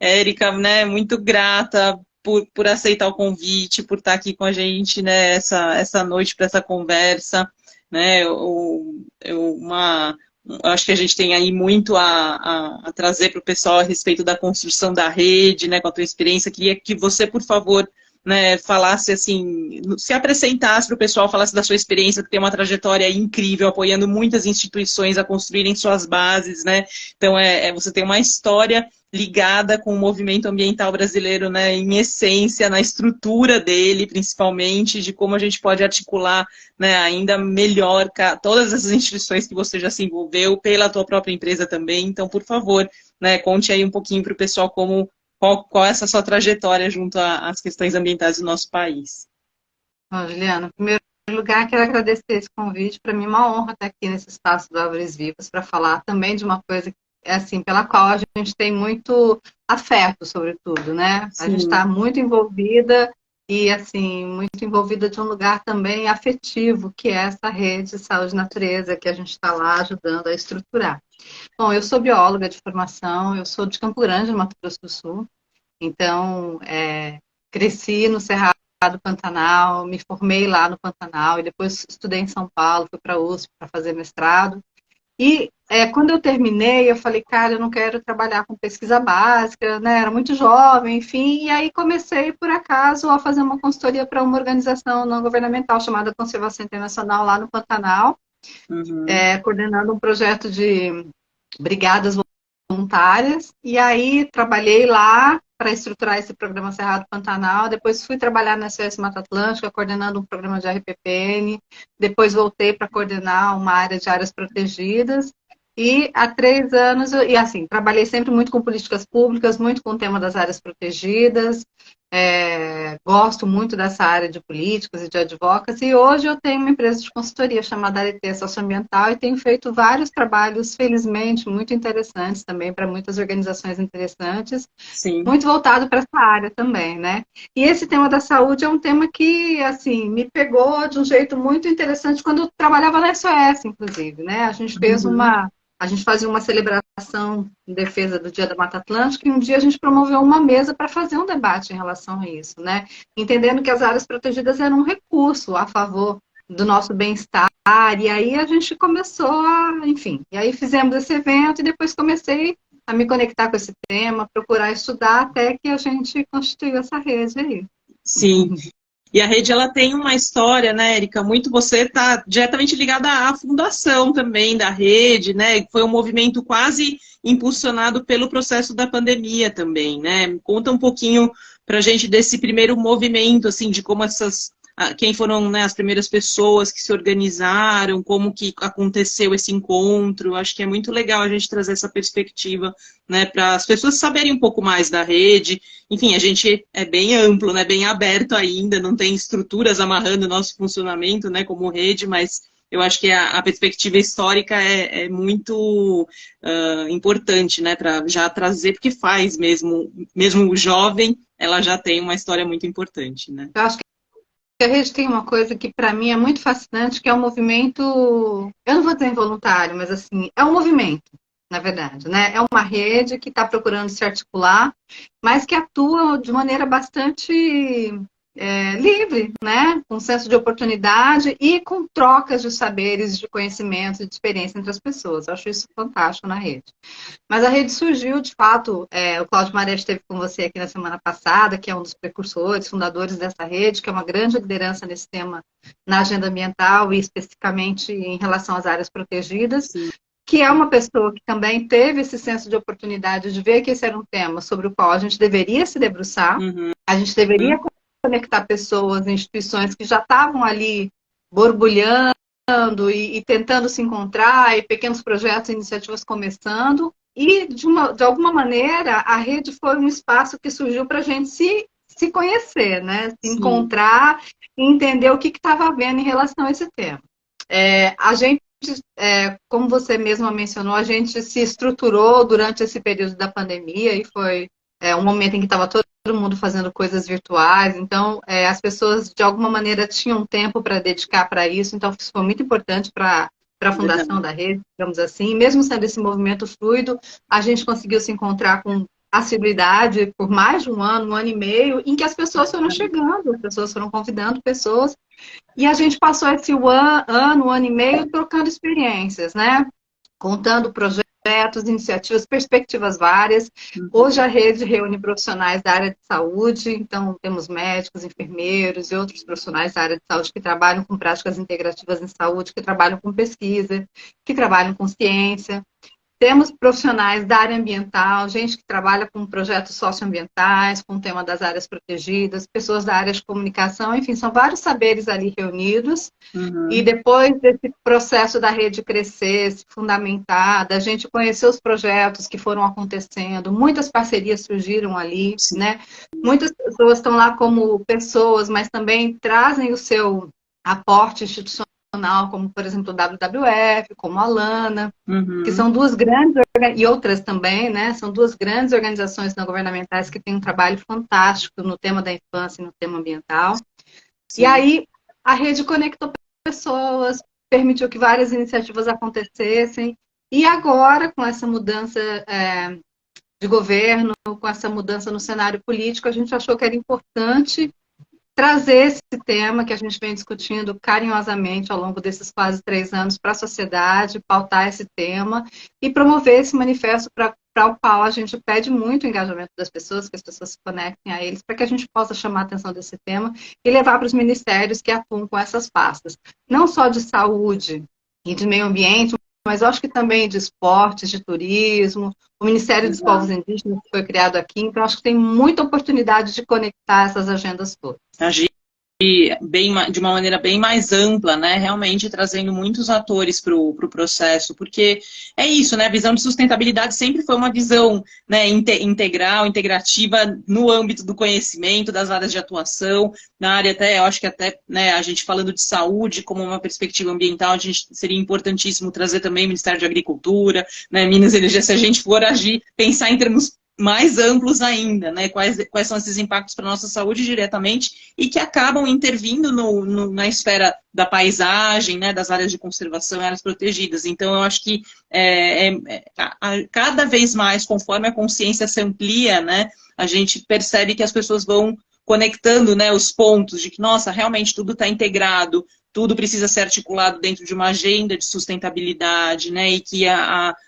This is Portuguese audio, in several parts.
Érica, né, muito grata por aceitar o convite, por estar aqui com a gente, né, essa noite para essa conversa, né, eu acho que a gente tem aí muito a trazer para o pessoal a respeito da construção da rede, né, com a tua experiência. Queria que você, por favor, né, falasse assim, se apresentasse para o pessoal, falasse da sua experiência, que tem uma trajetória incrível, apoiando muitas instituições a construírem suas bases, né? Então, você tem uma história ligada com o movimento ambiental brasileiro, né, em essência, na estrutura dele, principalmente, de como a gente pode articular, né, ainda melhor todas essas instituições que você já se envolveu, pela tua própria empresa também. Então, por favor, né, conte aí um pouquinho para o pessoal qual é essa sua trajetória junto às questões ambientais do nosso país. Bom, Juliana, em primeiro lugar, quero agradecer esse convite. Para mim é uma honra estar aqui nesse espaço do Árvores Vivas para falar também de uma coisa assim, pela qual a gente tem muito afeto, sobretudo, né? A gente Sim, está muito envolvida e, assim, muito envolvida de um lugar também afetivo, que é essa rede de saúde e natureza que a gente está lá ajudando a estruturar. Bom, eu sou bióloga de formação, eu sou de Campo Grande, no Mato Grosso do Sul. Então, cresci no Cerrado do Pantanal, me formei lá no Pantanal e depois estudei em São Paulo, fui para a USP para fazer mestrado. E quando eu terminei, eu falei, cara, eu não quero trabalhar com pesquisa básica, né? Era muito jovem, enfim. E aí comecei, por acaso, a fazer uma consultoria para uma organização não governamental chamada Conservação Internacional lá no Pantanal, uhum, coordenando um projeto de brigadas voluntárias. E aí trabalhei lá para estruturar esse programa Cerrado Pantanal. Depois fui trabalhar na SOS Mata Atlântica, coordenando um programa de RPPN. Depois voltei para coordenar uma área de áreas protegidas. E há 3 anos, e assim, trabalhei sempre muito com políticas públicas, muito com o tema das áreas protegidas, gosto muito dessa área de políticos e de advocacy, e hoje eu tenho uma empresa de consultoria chamada ART Socioambiental e tenho feito vários trabalhos, felizmente, muito interessantes também, para muitas organizações interessantes, sim. muito voltado para essa área também, né? E esse tema da saúde é um tema que, assim, me pegou de um jeito muito interessante quando eu trabalhava na SOS, inclusive, né? Uhum. A gente fazia uma celebração em defesa do Dia da Mata Atlântica e um dia a gente promoveu uma mesa para fazer um debate em relação a isso, né? Entendendo que as áreas protegidas eram um recurso a favor do nosso bem-estar, e aí a gente começou enfim, e aí fizemos esse evento e depois comecei a me conectar com esse tema, procurar estudar até que a gente constituiu essa rede aí. Sim. E a rede ela tem uma história, né, Érica? Muito você está diretamente ligada à fundação também da rede, né? Foi um movimento quase impulsionado pelo processo da pandemia também, né? Conta um pouquinho para a gente desse primeiro movimento, assim, de como quem foram, né, as primeiras pessoas que se organizaram, como que aconteceu esse encontro. Acho que é muito legal a gente trazer essa perspectiva, né, para as pessoas saberem um pouco mais da rede. Enfim, a gente é bem amplo, né, bem aberto ainda, não tem estruturas amarrando o nosso funcionamento, né, como rede, mas eu acho que a perspectiva histórica é muito importante, né, para já trazer, porque faz mesmo o jovem, ela já tem uma história muito importante, né? Eu acho que a rede tem uma coisa que para mim é muito fascinante, que é o movimento, eu não vou dizer involuntário, mas assim, é um movimento, na verdade, né? É uma rede que está procurando se articular, mas que atua de maneira bastante livre, né? Com senso de oportunidade e com trocas de saberes, de conhecimentos e de experiência entre as pessoas. Eu acho isso fantástico na rede. Mas a rede surgiu, de fato, o Cláudio Maré esteve com você aqui na semana passada, que é um dos precursores, fundadores dessa rede, que é uma grande liderança nesse tema na agenda ambiental e especificamente em relação às áreas protegidas, Sim. que é uma pessoa que também teve esse senso de oportunidade de ver que esse era um tema sobre o qual a gente deveria se debruçar, Uhum. a gente deveria conectar pessoas, instituições que já estavam ali borbulhando e tentando se encontrar, e pequenos projetos e iniciativas começando, e de alguma maneira a rede foi um espaço que surgiu para a gente se conhecer, né? Se Sim. encontrar e entender o que estava havendo em relação a esse tema. A gente, como você mesma mencionou, a gente se estruturou durante esse período da pandemia e foi um momento em que estava todo mundo fazendo coisas virtuais, então as pessoas de alguma maneira tinham tempo para dedicar para isso, então isso foi muito importante para a fundação Verdade. da rede, digamos assim. Mesmo sendo esse movimento fluido, a gente conseguiu se encontrar com assiduidade por mais de um ano e meio, em que as pessoas foram chegando, as pessoas foram convidando pessoas, e a gente passou esse ano, um ano e meio, trocando experiências, né? Contando projetos, iniciativas, perspectivas várias. Hoje a rede reúne profissionais da área de saúde, então temos médicos, enfermeiros e outros profissionais da área de saúde que trabalham com práticas integrativas em saúde, que trabalham com pesquisa, que trabalham com ciência. Temos profissionais da área ambiental, gente que trabalha com projetos socioambientais, com o tema das áreas protegidas, pessoas da área de comunicação, enfim, são vários saberes ali reunidos. E depois desse processo da rede crescer, se fundamentar, da gente conhecer os projetos que foram acontecendo, muitas parcerias surgiram ali, né? Muitas pessoas estão lá como pessoas, mas também trazem o seu aporte institucional, como, por exemplo, o WWF, como a Lana, que são duas grandes, e outras também, né? São duas grandes organizações não governamentais que têm um trabalho fantástico no tema da infância e no tema ambiental. Sim. E aí, a rede conectou pessoas, permitiu que várias iniciativas acontecessem, e agora, com essa mudança de governo, com essa mudança no cenário político, a gente achou que era importante trazer esse tema que a gente vem discutindo carinhosamente ao longo desses quase 3 anos para a sociedade, pautar esse tema e promover esse manifesto para o qual a gente pede muito o engajamento das pessoas, que as pessoas se conectem a eles, para que a gente possa chamar a atenção desse tema e levar para os ministérios que atuam com essas pastas, não só de saúde e de meio ambiente, mas eu acho que também de esportes, de turismo, o Ministério dos Povos Indígenas que foi criado aqui, então acho que tem muita oportunidade de conectar essas agendas todas. Agir de uma maneira bem mais ampla, né? Realmente trazendo muitos atores para o processo, porque é isso, né? A visão de sustentabilidade sempre foi uma visão, né, integral, integrativa no âmbito do conhecimento, das áreas de atuação, na área até, eu acho que até, né, a gente falando de saúde como uma perspectiva ambiental, a gente seria importantíssimo trazer também o Ministério de Agricultura, né, Minas e Energia, se a gente for agir, pensar em termos mais amplos ainda, né? Quais são esses impactos para a nossa saúde diretamente e que acabam intervindo na esfera da paisagem, né? Das áreas de conservação, áreas protegidas. Então, eu acho que cada vez mais, conforme a consciência se amplia, né? A gente percebe que as pessoas vão conectando, né, os pontos de que, nossa, realmente tudo está integrado, tudo precisa ser articulado dentro de uma agenda de sustentabilidade, né? E que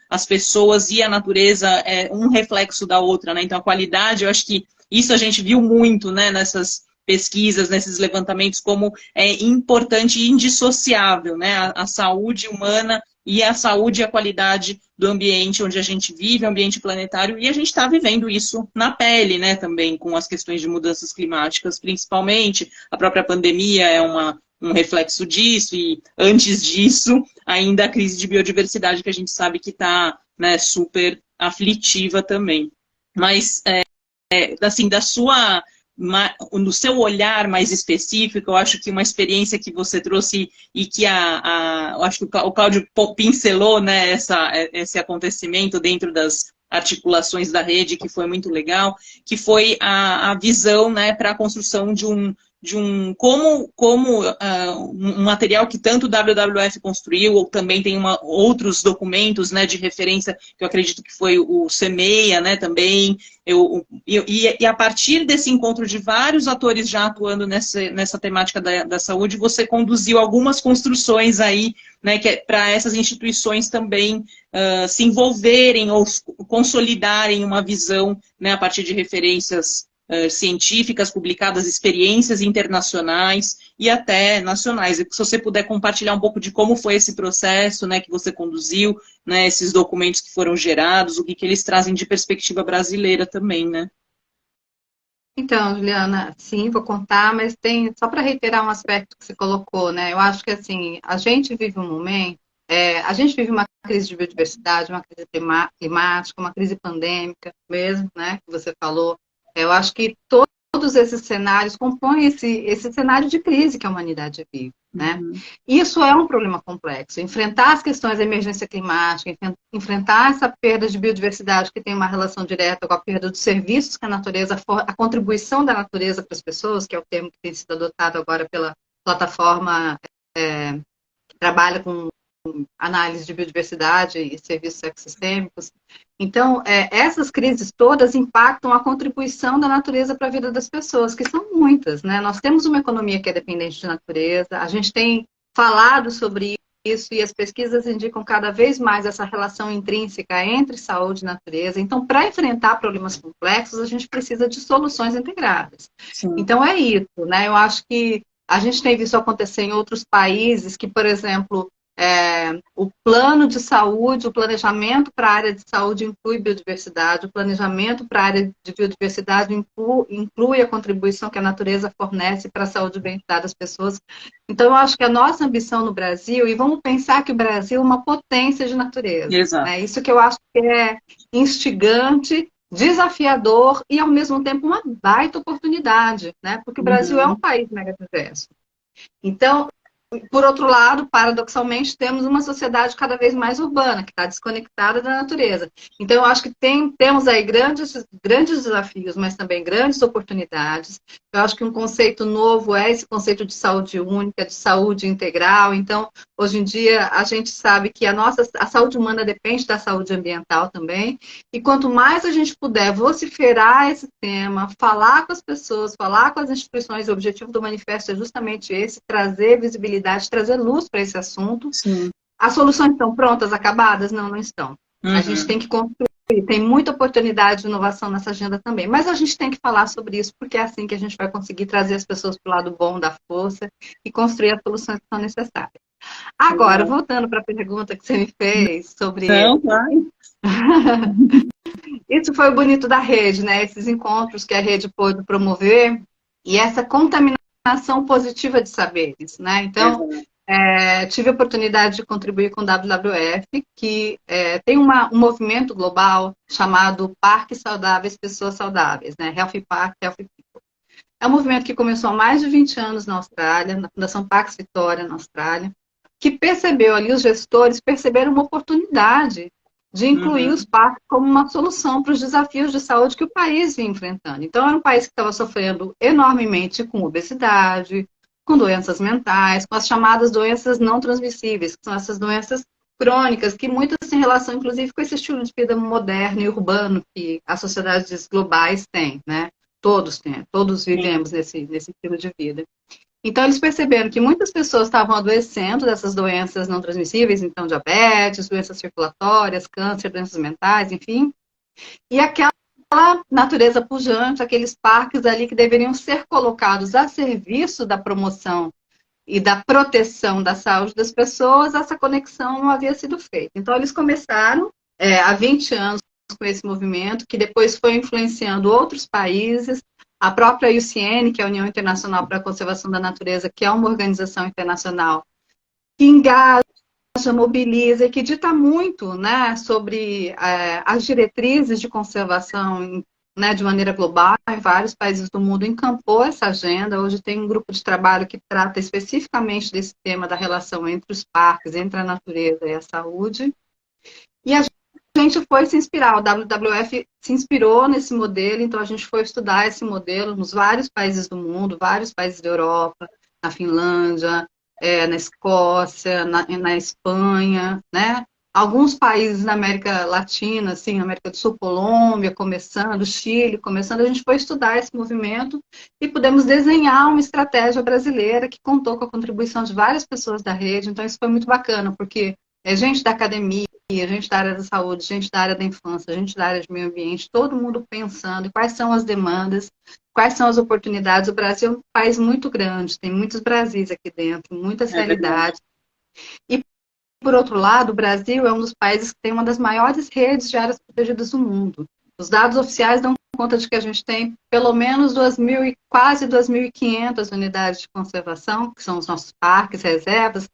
as pessoas e a natureza é um reflexo da outra, né? Então, a qualidade, eu acho que isso a gente viu muito, né, nessas pesquisas, nesses levantamentos, como é importante e indissociável, né? A saúde humana e a saúde e a qualidade do ambiente onde a gente vive, ambiente planetário, e a gente está vivendo isso na pele, né, também, com as questões de mudanças climáticas, principalmente. A própria pandemia é um reflexo disso, e antes disso, ainda a crise de biodiversidade, que a gente sabe que está, né, super aflitiva também. Mas, assim, no seu olhar mais específico, eu acho que uma experiência que você trouxe e que eu acho que o Cláudio pincelou, né, esse acontecimento dentro das articulações da rede, que foi muito legal, que foi a visão, né, para a construção de um um material que tanto o WWF construiu, ou também tem outros documentos, né, de referência, que eu acredito que foi o CEMEIA, né, também, e a partir desse encontro de vários atores já atuando nessa temática da saúde, você conduziu algumas construções aí, né, para essas instituições também se envolverem ou consolidarem uma visão, né, a partir de referências científicas publicadas, experiências internacionais e até nacionais. E se você puder compartilhar um pouco de como foi esse processo, né, que você conduziu, né, esses documentos que foram gerados, o que eles trazem de perspectiva brasileira também, né? Então, Juliana, sim, vou contar, mas só para reiterar um aspecto que você colocou, né? Eu acho que assim, a gente vive um momento, a gente vive uma crise de biodiversidade, uma crise climática, uma crise pandêmica mesmo, né? Que você falou. Eu acho que todos esses cenários compõem esse cenário de crise que a humanidade vive, né? Isso é um problema complexo. Enfrentar as questões da emergência climática, enfrentar essa perda de biodiversidade que tem uma relação direta com a perda dos serviços que a contribuição da natureza para as pessoas, que é o termo que tem sido adotado agora pela plataforma que trabalha com análise de biodiversidade e serviços ecossistêmicos. Então, essas crises todas impactam a contribuição da natureza para a vida das pessoas, que são muitas, né? Nós temos uma economia que é dependente de natureza, a gente tem falado sobre isso e as pesquisas indicam cada vez mais essa relação intrínseca entre saúde e natureza. Então, para enfrentar problemas complexos, a gente precisa de soluções integradas. Sim. Então, é isso, né? Eu acho que a gente tem visto acontecer em outros países que, por exemplo, o plano de saúde, o planejamento para a área de saúde inclui biodiversidade, o planejamento para a área de biodiversidade inclui a contribuição que a natureza fornece para a saúde e bem-estar das pessoas. Então, eu acho que a nossa ambição no Brasil, e vamos pensar que o Brasil é uma potência de natureza. Exato. Né? Isso que eu acho que é instigante, desafiador e, ao mesmo tempo, uma baita oportunidade, né? Porque o Brasil é um país mega diverso. Então, por outro lado, paradoxalmente, temos uma sociedade cada vez mais urbana, que está desconectada da natureza. Então, eu acho que temos aí grandes desafios, mas também grandes oportunidades. Eu acho que um conceito novo é esse conceito de saúde única, de saúde integral. Então, hoje em dia, a gente sabe que a saúde humana depende da saúde ambiental também. E quanto mais a gente puder vociferar esse tema, falar com as pessoas, falar com as instituições, o objetivo do manifesto é justamente esse, trazer visibilidade, trazer luz para esse assunto. Sim. As soluções estão prontas, acabadas? Não, não estão. A gente tem que construir, tem muita oportunidade de inovação nessa agenda também, mas a gente tem que falar sobre isso, porque é assim que a gente vai conseguir trazer as pessoas para o lado bom da força e construir as soluções que são necessárias. Agora, voltando para a pergunta que você me fez sobre... Não, claro. Isso foi o bonito da rede, né? Esses encontros que a rede pôde promover e essa contaminação positiva de saberes, né? Então, tive a oportunidade de contribuir com o WWF, que tem um movimento global chamado Parques Saudáveis, Pessoas Saudáveis, né? Healthy Park, Healthy People. É um movimento que começou há mais de 20 anos na Austrália, na Fundação Pax Vitória, na Austrália, que percebeu ali, os gestores perceberam uma oportunidade de incluir os parques como uma solução para os desafios de saúde que o país vinha enfrentando. Então, era um país que estava sofrendo enormemente com obesidade, com doenças mentais, com as chamadas doenças não transmissíveis, que são essas doenças crônicas, que muitas têm relação, inclusive, com esse estilo de vida moderno e urbano que as sociedades globais têm, né? Todos têm, todos vivemos nesse estilo de vida. Então, eles perceberam que muitas pessoas estavam adoecendo dessas doenças não transmissíveis, então diabetes, doenças circulatórias, câncer, doenças mentais, enfim. E aquela natureza pujante, aqueles parques ali que deveriam ser colocados a serviço da promoção e da proteção da saúde das pessoas, essa conexão não havia sido feita. Então, eles começaram há 20 anos com esse movimento, que depois foi influenciando outros países. A própria IUCN, que é a União Internacional para a Conservação da Natureza, que é uma organização internacional que engaja, mobiliza e que dita muito, né, sobre as diretrizes de conservação, né, de maneira global, em vários países do mundo, encampou essa agenda. Hoje tem um grupo de trabalho que trata especificamente desse tema da relação entre os parques, entre a natureza e a saúde. E a gente foi se inspirar, o WWF se inspirou nesse modelo, então a gente foi estudar esse modelo nos vários países do mundo, vários países da Europa, na Finlândia, na Escócia, na Espanha, né? Alguns países na América Latina, assim, na América do Sul, Colômbia, começando, Chile, começando, a gente foi estudar esse movimento e pudemos desenhar uma estratégia brasileira que contou com a contribuição de várias pessoas da rede, então isso foi muito bacana, porque gente da academia, gente da área da saúde, gente da área da infância, gente da área de meio ambiente, todo mundo pensando em quais são as demandas, quais são as oportunidades. O Brasil é um país muito grande, tem muitos Brasis aqui dentro, muitas realidades. E, por outro lado, o Brasil é um dos países que tem uma das maiores redes de áreas protegidas do mundo. Os dados oficiais dão conta de que a gente tem pelo menos quase 2.500 unidades de conservação, que são os nossos parques, reservas.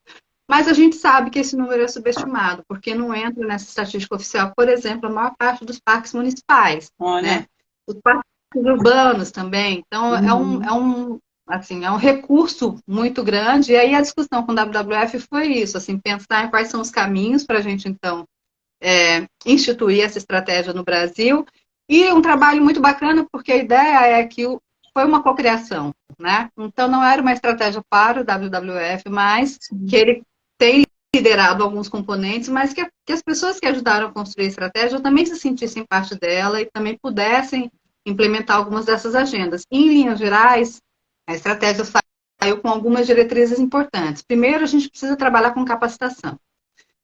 Mas a gente sabe que esse número é subestimado, porque não entra nessa estatística oficial, por exemplo, a maior parte dos parques municipais, né? Os parques urbanos também. Então, é um recurso muito grande. E aí a discussão com o WWF foi isso, assim, pensar em quais são os caminhos para a gente, então, instituir essa estratégia no Brasil. E um trabalho muito bacana, porque a ideia é que foi uma cocriação, né? Então, não era uma estratégia para o WWF, mas que ele tem liderado alguns componentes, mas que as pessoas que ajudaram a construir a estratégia também se sentissem parte dela e também pudessem implementar algumas dessas agendas. Em linhas gerais, a estratégia saiu com algumas diretrizes importantes. Primeiro, a gente precisa trabalhar com capacitação.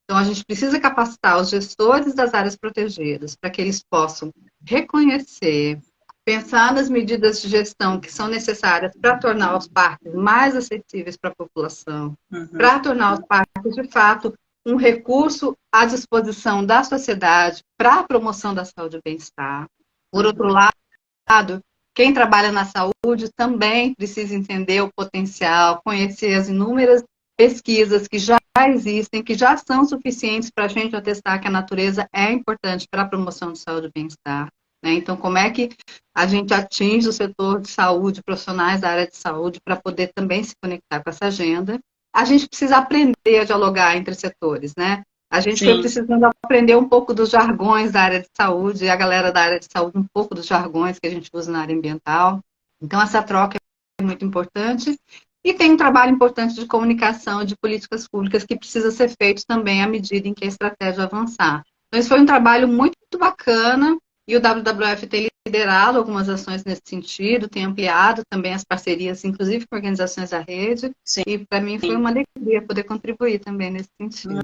Então, a gente precisa capacitar os gestores das áreas protegidas para que eles possam reconhecer, pensar nas medidas de gestão que são necessárias para tornar os parques mais acessíveis para a população, para tornar os parques, de fato, um recurso à disposição da sociedade para a promoção da saúde e bem-estar. Por outro lado, quem trabalha na saúde também precisa entender o potencial, conhecer as inúmeras pesquisas que já existem, que já são suficientes para a gente atestar que a natureza é importante para a promoção de saúde e bem-estar. Né? Então, como é que a gente atinge o setor de saúde, profissionais da área de saúde, para poder também se conectar com essa agenda? A gente precisa aprender a dialogar entre setores, né? A gente foi precisando aprender um pouco dos jargões da área de saúde, e a galera da área de saúde um pouco dos jargões que a gente usa na área ambiental. Então, essa troca é muito importante. E tem um trabalho importante de comunicação, de políticas públicas, que precisa ser feito também à medida em que a estratégia avançar. Então, esse foi um trabalho muito bacana, e o WWF tem liderado algumas ações nesse sentido, tem ampliado também as parcerias, inclusive com organizações da rede, e para mim foi uma alegria poder contribuir também nesse sentido.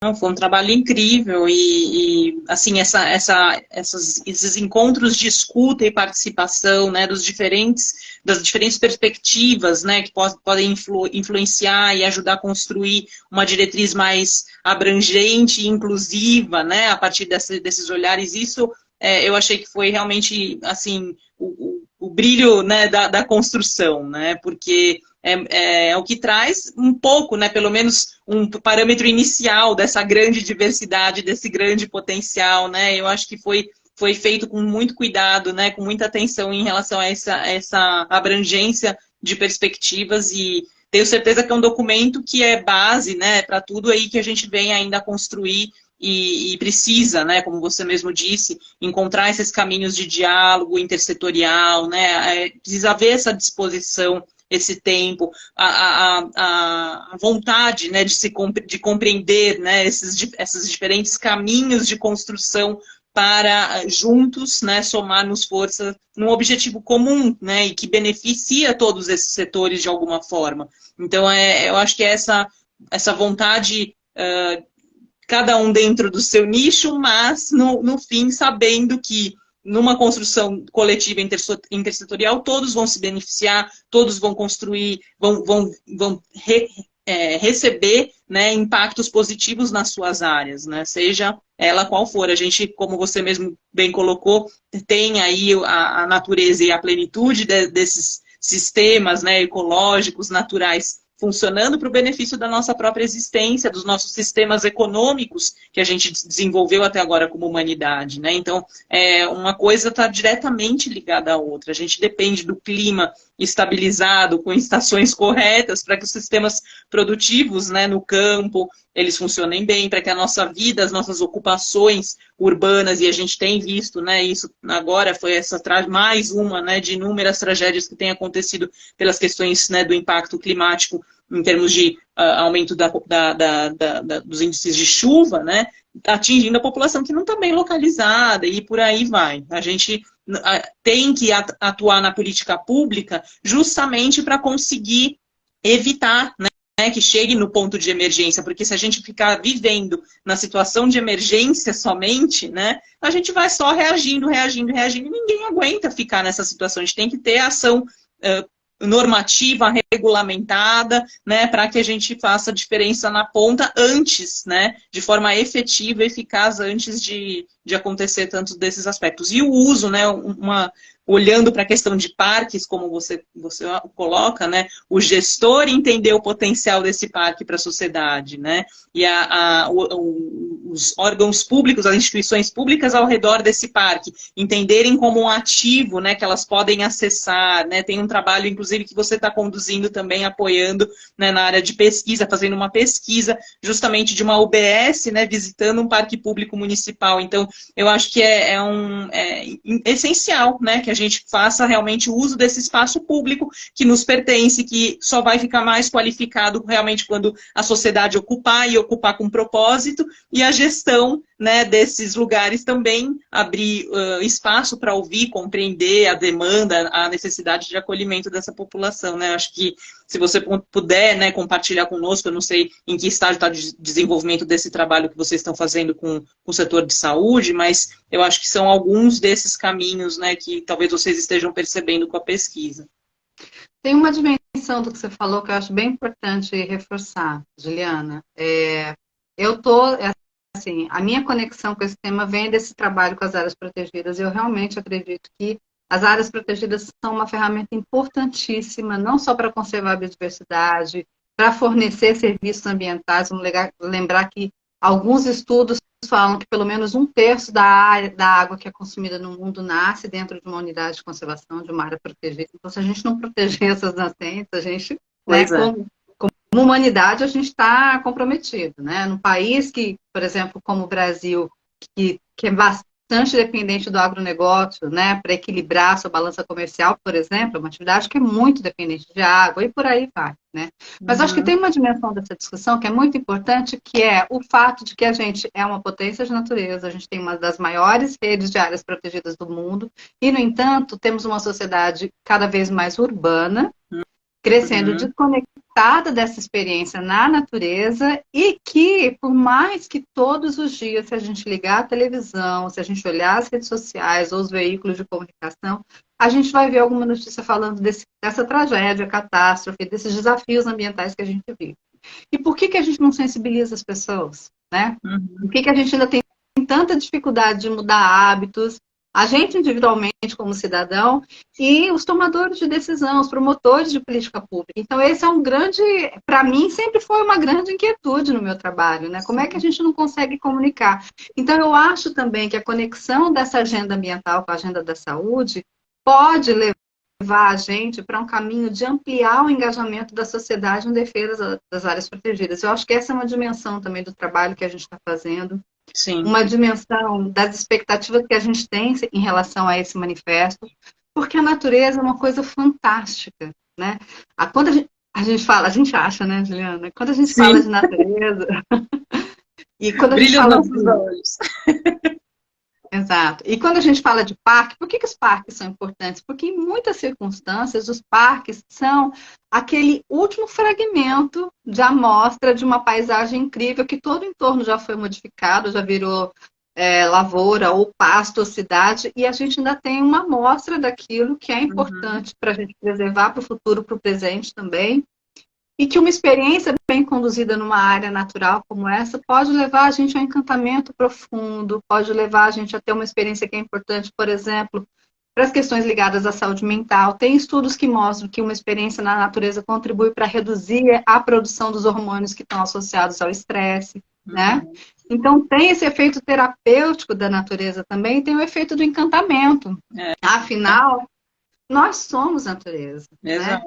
Não, foi um trabalho incrível assim, esses encontros de escuta e participação, né, das diferentes perspectivas, né, que podem influenciar e ajudar a construir uma diretriz mais abrangente e inclusiva, né, a partir desses olhares. Isso eu achei que foi realmente assim, o brilho, né, da construção, né, porque é o que traz um pouco, né, pelo menos um parâmetro inicial dessa grande diversidade, desse grande potencial, né? Eu acho que foi feito com muito cuidado, né, com muita atenção em relação a essa abrangência de perspectivas, e tenho certeza que é um documento que é base, né, para tudo aí que a gente vem ainda a construir e precisa, né, como você mesmo disse, encontrar esses caminhos de diálogo intersetorial, né, precisa haver essa disposição, esse tempo, a vontade, né, de compreender, né, esses diferentes caminhos de construção para juntos, né, somarmos força num objetivo comum, né, e que beneficia todos esses setores de alguma forma. Então, eu acho que é essa vontade, cada um dentro do seu nicho, mas no fim sabendo que numa construção coletiva intersetorial, todos vão se beneficiar, todos vão construir, vão receber, né, impactos positivos nas suas áreas, né, seja ela qual for. A gente, como você mesmo bem colocou, tem aí a natureza e a plenitude desses sistemas, né, ecológicos, naturais, funcionando para o benefício da nossa própria existência, dos nossos sistemas econômicos que a gente desenvolveu até agora como humanidade, né? Então, uma coisa está diretamente ligada à outra. A gente depende do clima estabilizado, com estações corretas, para que os sistemas produtivos, né, no campo, eles funcionem bem, para que a nossa vida, as nossas ocupações urbanas, e a gente tem visto, né, isso agora foi mais uma, né, de inúmeras tragédias que têm acontecido pelas questões, né, do impacto climático em termos de aumento dos índices de chuva, né, atingindo a população que não está bem localizada, e por aí vai. A gente tem que atuar na política pública justamente para conseguir evitar, né, que chegue no ponto de emergência, porque se a gente ficar vivendo na situação de emergência somente, né, a gente vai só reagindo, e ninguém aguenta ficar nessa situação. A gente tem que ter ação normativa, regulamentada, né, para que a gente faça diferença na ponta antes, né, de forma efetiva e eficaz antes de acontecer tantos desses aspectos. E o uso, né, olhando para a questão de parques, como você coloca, né, o gestor entender o potencial desse parque para a sociedade, né, e os órgãos públicos, as instituições públicas ao redor desse parque, entenderem como um ativo, né, que elas podem acessar, né, tem um trabalho, inclusive, que você está conduzindo também, apoiando, né, na área de pesquisa, fazendo uma pesquisa justamente de uma UBS, né, visitando um parque público municipal. Então, eu acho que é essencial, né, que a gente faça realmente uso desse espaço público que nos pertence, que só vai ficar mais qualificado realmente quando a sociedade ocupar e ocupar com propósito, e a gestão, né, desses lugares também abrir espaço para ouvir, compreender a demanda, a necessidade de acolhimento dessa população, né? Acho que se você puder, né, compartilhar conosco, eu não sei em que estágio está o desenvolvimento desse trabalho que vocês estão fazendo com o setor de saúde, mas eu acho que são alguns desses caminhos, né, que talvez vocês estejam percebendo com a pesquisa. Tem uma dimensão do que você falou que eu acho bem importante reforçar, Juliana. Assim, a minha conexão com esse tema vem desse trabalho com as áreas protegidas. Eu realmente acredito que as áreas protegidas são uma ferramenta importantíssima, não só para conservar a biodiversidade, para fornecer serviços ambientais. Vamos lembrar que alguns estudos falam que pelo menos 1/3 da água que é consumida no mundo nasce dentro de uma unidade de conservação, de uma área protegida. Então, se a gente não proteger essas nascentes, a gente, né, como humanidade, a gente está comprometido, né? Num país que, por exemplo, como o Brasil, que é bastante dependente do agronegócio, né, para equilibrar a sua balança comercial, por exemplo, é uma atividade que é muito dependente de água e por aí vai, né? Mas acho que tem uma dimensão dessa discussão que é muito importante, que é o fato de que a gente é uma potência de natureza, a gente tem uma das maiores redes de áreas protegidas do mundo e, no entanto, temos uma sociedade cada vez mais urbana, crescendo desconectada dessa experiência na natureza e que, por mais que todos os dias, se a gente ligar a televisão, se a gente olhar as redes sociais ou os veículos de comunicação, a gente vai ver alguma notícia falando dessa tragédia, catástrofe, desses desafios ambientais que a gente vive. E por que a gente não sensibiliza as pessoas, né? Por que a gente ainda tem tanta dificuldade de mudar hábitos, a gente individualmente como cidadão e os tomadores de decisão, os promotores de política pública. Então, esse é um grande, para mim, sempre foi uma grande inquietude no meu trabalho, né? Como é que a gente não consegue comunicar? Então, eu acho também que a conexão dessa agenda ambiental com a agenda da saúde pode levar a gente para um caminho de ampliar o engajamento da sociedade em defesa das áreas protegidas. Eu acho que essa é uma dimensão também do trabalho que a gente está fazendo. Sim. Uma dimensão das expectativas que a gente tem em relação a esse manifesto, porque a natureza é uma coisa fantástica, né? Quando a gente fala, a gente acha, né, Juliana? Quando a gente fala de natureza e quando a gente fala nos olhos. Exato. E quando a gente fala de parque, por que os parques são importantes? Porque em muitas circunstâncias os parques são aquele último fragmento de amostra de uma paisagem incrível que todo o entorno já foi modificado, já virou lavoura ou pasto ou cidade, e a gente ainda tem uma amostra daquilo que é importante para a gente preservar para o futuro, para o presente também. E que uma experiência bem conduzida numa área natural como essa pode levar a gente a um encantamento profundo, pode levar a gente a ter uma experiência que é importante, por exemplo, para as questões ligadas à saúde mental. Tem estudos que mostram que uma experiência na natureza contribui para reduzir a produção dos hormônios que estão associados ao estresse, né? Então, tem esse efeito terapêutico da natureza também, e tem o efeito do encantamento. Afinal, nós somos natureza, né?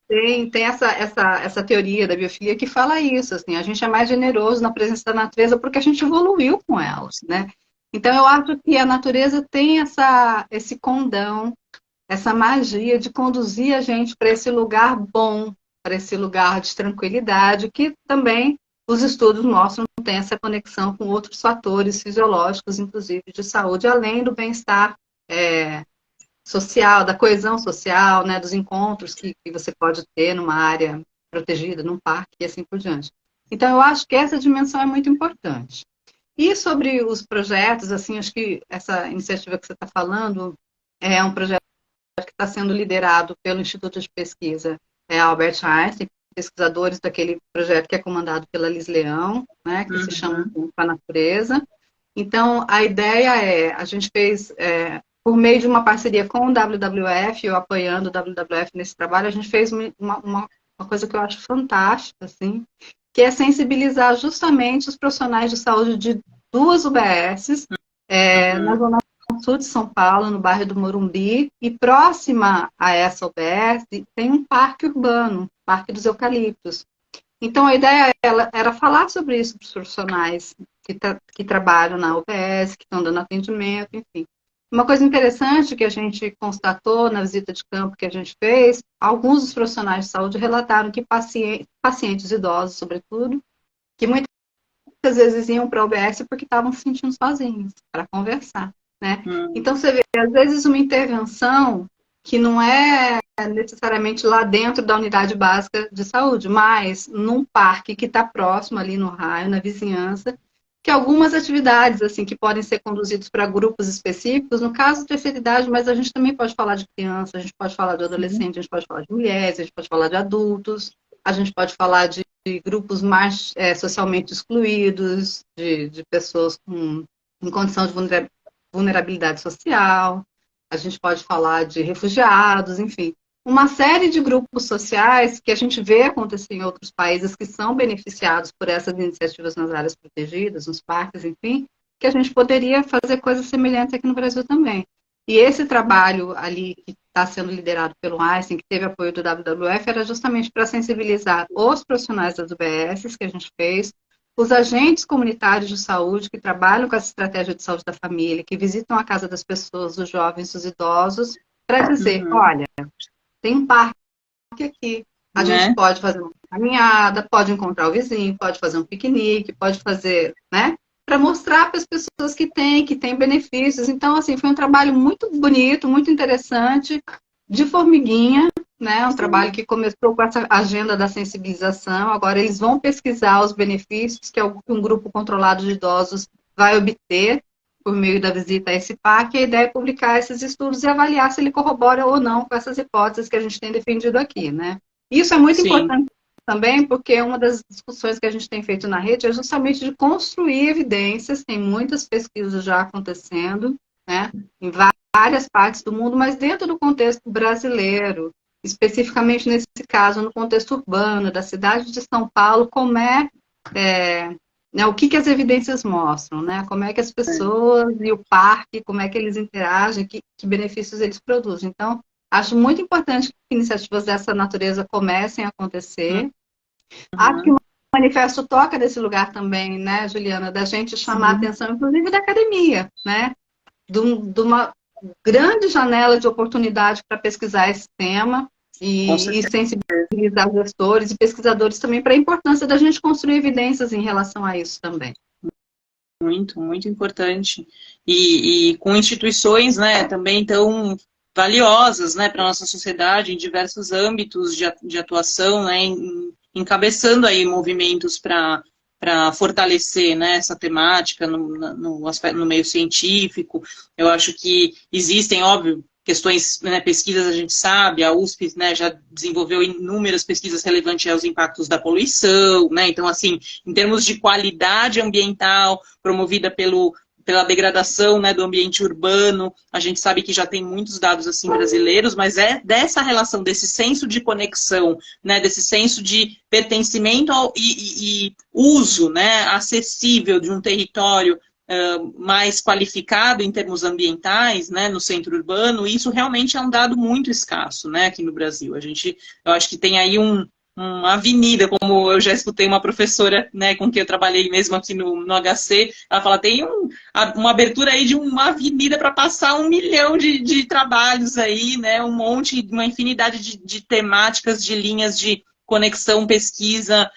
Tem essa teoria da biofilia que fala isso, assim, a gente é mais generoso na presença da natureza porque a gente evoluiu com ela, né? Então, eu acho que a natureza tem esse condão, essa magia de conduzir a gente para esse lugar bom, para esse lugar de tranquilidade, que também os estudos mostram que tem essa conexão com outros fatores fisiológicos, inclusive de saúde, além do bem-estar social, da coesão social, né, dos encontros que você pode ter numa área protegida, num parque e assim por diante. Então, eu acho que essa dimensão é muito importante. E sobre os projetos, assim, acho que essa iniciativa que você está falando é um projeto que está sendo liderado pelo Instituto de Pesquisa Albert Einstein, pesquisadores daquele projeto que é comandado pela Liz Leão, né, que se chama Com a Natureza. Então, a ideia a gente fez... por meio de uma parceria com o WWF, eu apoiando o WWF nesse trabalho, a gente fez uma coisa que eu acho fantástica, assim, que é sensibilizar justamente os profissionais de saúde de 2 UBSs, na Zona Sul de São Paulo, no bairro do Morumbi, e próxima a essa UBS tem um parque urbano, Parque dos Eucaliptos. Então, a ideia era falar sobre isso para os profissionais, que trabalham na UBS, que estão dando atendimento, enfim. Uma coisa interessante que a gente constatou na visita de campo que a gente fez, alguns dos profissionais de saúde relataram que pacientes idosos, sobretudo, que muitas vezes iam para a UBS porque estavam se sentindo sozinhos, para conversar, né? Então, você vê, às vezes, uma intervenção que não é necessariamente lá dentro da unidade básica de saúde, mas num parque que está próximo ali no raio, na vizinhança, que algumas atividades assim que podem ser conduzidas para grupos específicos, no caso de terceira idade, mas a gente também pode falar de criança, a gente pode falar de adolescente, a gente pode falar de mulheres, a gente pode falar de adultos, a gente pode falar de grupos mais socialmente excluídos, de pessoas em condição de vulnerabilidade social, a gente pode falar de refugiados, enfim. Uma série de grupos sociais que a gente vê acontecer em outros países que são beneficiados por essas iniciativas nas áreas protegidas, nos parques, enfim, que a gente poderia fazer coisas semelhantes aqui no Brasil também. E esse trabalho ali que está sendo liderado pelo Einstein, que teve apoio do WWF, era justamente para sensibilizar os profissionais das UBSs que a gente fez, os agentes comunitários de saúde que trabalham com essa estratégia de saúde da família, que visitam a casa das pessoas, dos jovens, dos idosos, para dizer, olha, tem um parque aqui, a gente pode fazer uma caminhada, pode encontrar o vizinho, pode fazer um piquenique, pode fazer, né? Para mostrar para as pessoas que tem benefícios. Então, assim, foi um trabalho muito bonito, muito interessante, de formiguinha, né? Um trabalho que começou com essa agenda da sensibilização. Agora eles vão pesquisar os benefícios que um grupo controlado de idosos vai obter por meio da visita a esse parque. A ideia é publicar esses estudos e avaliar se ele corrobora ou não com essas hipóteses que a gente tem defendido aqui, né? Isso é muito importante também, porque uma das discussões que a gente tem feito na rede é justamente de construir evidências. Tem muitas pesquisas já acontecendo, né? Em várias partes do mundo, mas dentro do contexto brasileiro, especificamente nesse caso, no contexto urbano, da cidade de São Paulo, como né, o que as evidências mostram, né? Como é que as pessoas e o parque, como é que eles interagem, que benefícios eles produzem. Então, acho muito importante que iniciativas dessa natureza comecem a acontecer. Acho que o manifesto toca nesse lugar também, né, Juliana, da gente chamar a atenção, inclusive da academia, né? De uma grande janela de oportunidade para pesquisar esse tema e sensibilizar gestores e pesquisadores também para a importância da gente construir evidências em relação a isso também. Muito, muito importante. E com instituições, né, também tão valiosas, né, para a nossa sociedade em diversos âmbitos de atuação, né, encabeçando aí movimentos para fortalecer, né, essa temática no meio científico. Eu acho que existem, óbvio, questões, né, pesquisas a gente sabe, a USP, né, já desenvolveu inúmeras pesquisas relevantes aos impactos da poluição, né, então, assim, em termos de qualidade ambiental promovida pela degradação, né, do ambiente urbano, a gente sabe que já tem muitos dados assim brasileiros, mas é dessa relação, desse senso de conexão, né, desse senso de pertencimento e uso, né, acessível de um território mais qualificado em termos ambientais, né, no centro urbano. E isso realmente é um dado muito escasso, né, aqui no Brasil. Eu acho que tem aí uma avenida, como eu já escutei uma professora, né, com quem eu trabalhei mesmo aqui no HC, ela fala, tem uma abertura aí de uma avenida para passar 1 milhão de trabalhos aí, né, uma infinidade de temáticas, de linhas de conexão, pesquisa,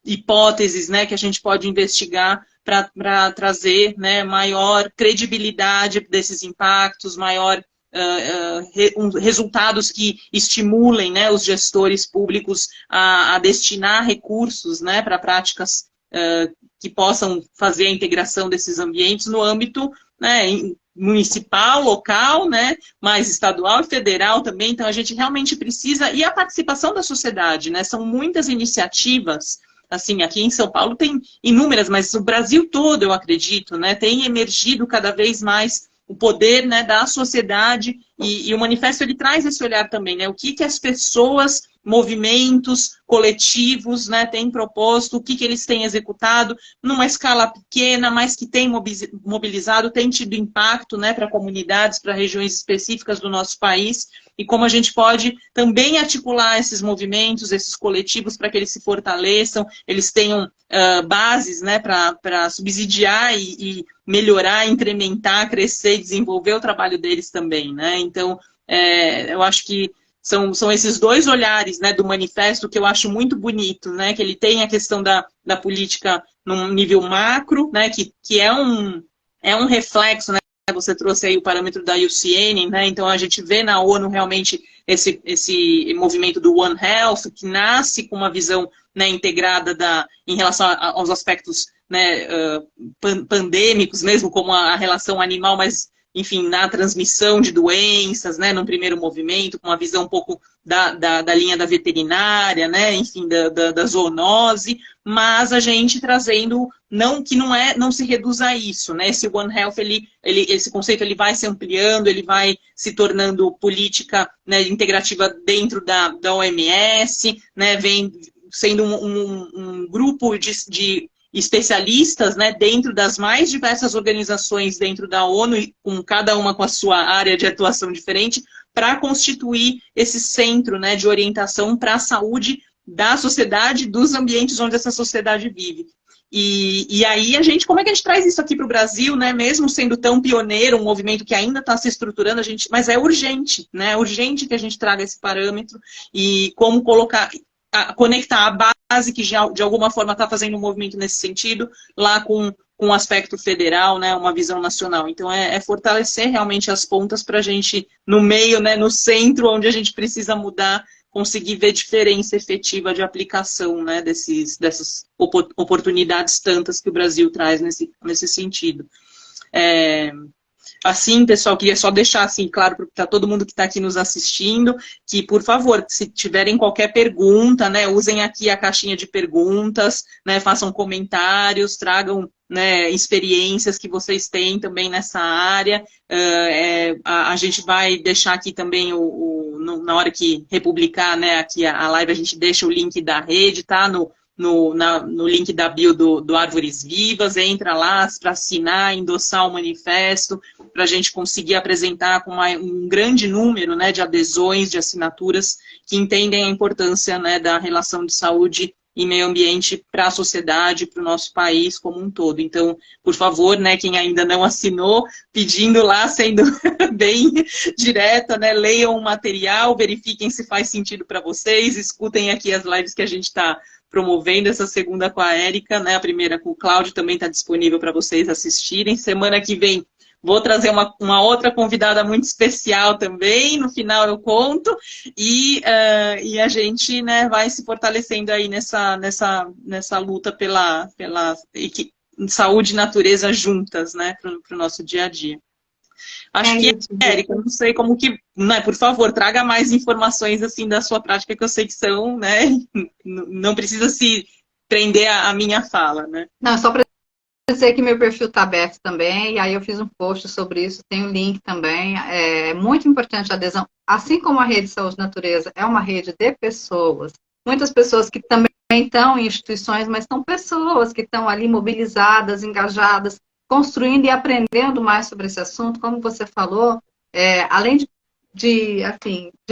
hipóteses, né, que a gente pode investigar para trazer, né, maior credibilidade desses impactos, maior resultados que estimulem, né, os gestores públicos a destinar recursos, né, para práticas que possam fazer a integração desses ambientes no âmbito, né, municipal, local, né, mais estadual e federal também. Então a gente realmente precisa, e a participação da sociedade, né, são muitas iniciativas. Assim, aqui em São Paulo tem inúmeras, mas o Brasil todo, eu acredito, né, tem emergido cada vez mais o poder, né, da sociedade, e o manifesto ele traz esse olhar também, né, o que as pessoas, movimentos coletivos, né, têm proposto, o que eles têm executado numa escala pequena, mas que tem mobilizado, tem tido impacto, né, para comunidades, para regiões específicas do nosso país. e como a gente pode também articular esses movimentos, esses coletivos, para que eles se fortaleçam, eles tenham bases, né, para subsidiar e melhorar, incrementar, crescer e desenvolver o trabalho deles também, né? Então, eu acho que são esses dois olhares, né, do manifesto que eu acho muito bonito, né, que ele tem a questão da política num nível macro, né, que é um reflexo, né, você trouxe aí o parâmetro da UCN, né, então a gente vê na ONU realmente esse movimento do One Health, que nasce com uma visão, né, integrada em relação aos aspectos, né, pandêmicos mesmo, como a relação animal, mas enfim, na transmissão de doenças, né, num primeiro movimento, com uma visão um pouco da linha da veterinária, né, enfim, da zoonose, mas a gente trazendo, não se reduz a isso, né, esse One Health, esse conceito ele vai se ampliando, ele vai se tornando política, né, integrativa dentro da OMS, né, vem sendo um grupo de especialistas, né, dentro das mais diversas organizações dentro da ONU, com cada uma com a sua área de atuação diferente, para constituir esse centro, né, de orientação para a saúde da sociedade, dos ambientes onde essa sociedade vive. E aí como é que a gente traz isso aqui para o Brasil, né, mesmo sendo tão pioneiro, um movimento que ainda está se estruturando, mas é urgente, né, é urgente que a gente traga esse parâmetro e como conectar a base que já, de alguma forma está fazendo um movimento nesse sentido, lá com um aspecto federal, né, uma visão nacional. Então, é fortalecer realmente as pontas para a gente, no meio, né, no centro, onde a gente precisa mudar, conseguir ver diferença efetiva de aplicação, né, dessas oportunidades tantas que o Brasil traz nesse sentido. Assim, pessoal, queria só deixar assim claro para todo mundo que está aqui nos assistindo, que, por favor, se tiverem qualquer pergunta, né, usem aqui a caixinha de perguntas, né, façam comentários, tragam, né, experiências que vocês têm também nessa área. A gente vai deixar aqui também, na hora que republicar, né, aqui a live, a gente deixa o link da rede, tá? No link da bio do Árvores Vivas, entra lá para assinar, endossar o manifesto, para a gente conseguir apresentar com um grande número, né, de adesões, de assinaturas, que entendem a importância, né, da relação de saúde e meio ambiente para a sociedade, para o nosso país como um todo. Então, por favor, né, quem ainda não assinou, pedindo lá, sendo bem direta, né, leiam o material, verifiquem se faz sentido para vocês, escutem aqui as lives que a gente está promovendo, essa segunda com a Érica, né? A primeira com o Cláudio também está disponível para vocês assistirem. Semana que vem vou trazer uma outra convidada muito especial também, no final eu conto, e a gente, né, vai se fortalecendo aí nessa luta pela saúde e natureza juntas, né, para o nosso dia a dia. Acho que, Érica, não sei como que, né, por favor, traga mais informações assim da sua prática, que eu sei que são, né, não precisa se prender a minha fala, né. Não, só para dizer que meu perfil está aberto também, e aí eu fiz um post sobre isso, tem um link também, é muito importante a adesão, assim como a Rede Saúde e Natureza é uma rede de pessoas, muitas pessoas que também estão em instituições, mas são pessoas que estão ali mobilizadas, engajadas, construindo e aprendendo mais sobre esse assunto, como você falou, além de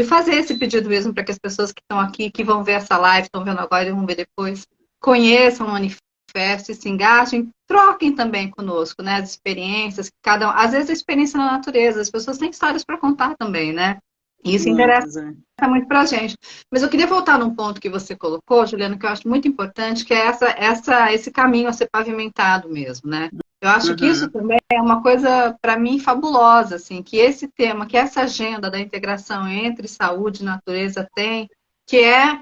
fazer esse pedido mesmo para que as pessoas que estão aqui, que vão ver essa live, estão vendo agora e vão ver depois, conheçam o manifesto e se engajem, troquem também conosco, né, as experiências, às vezes a experiência na natureza, as pessoas têm histórias para contar também, né, e isso interessa muito para a gente. Mas eu queria voltar num ponto que você colocou, Juliana, que eu acho muito importante, que é esse caminho a ser pavimentado mesmo, né. Eu acho que isso também é uma coisa, para mim, fabulosa, assim, que esse tema, que essa agenda da integração entre saúde e natureza tem, que é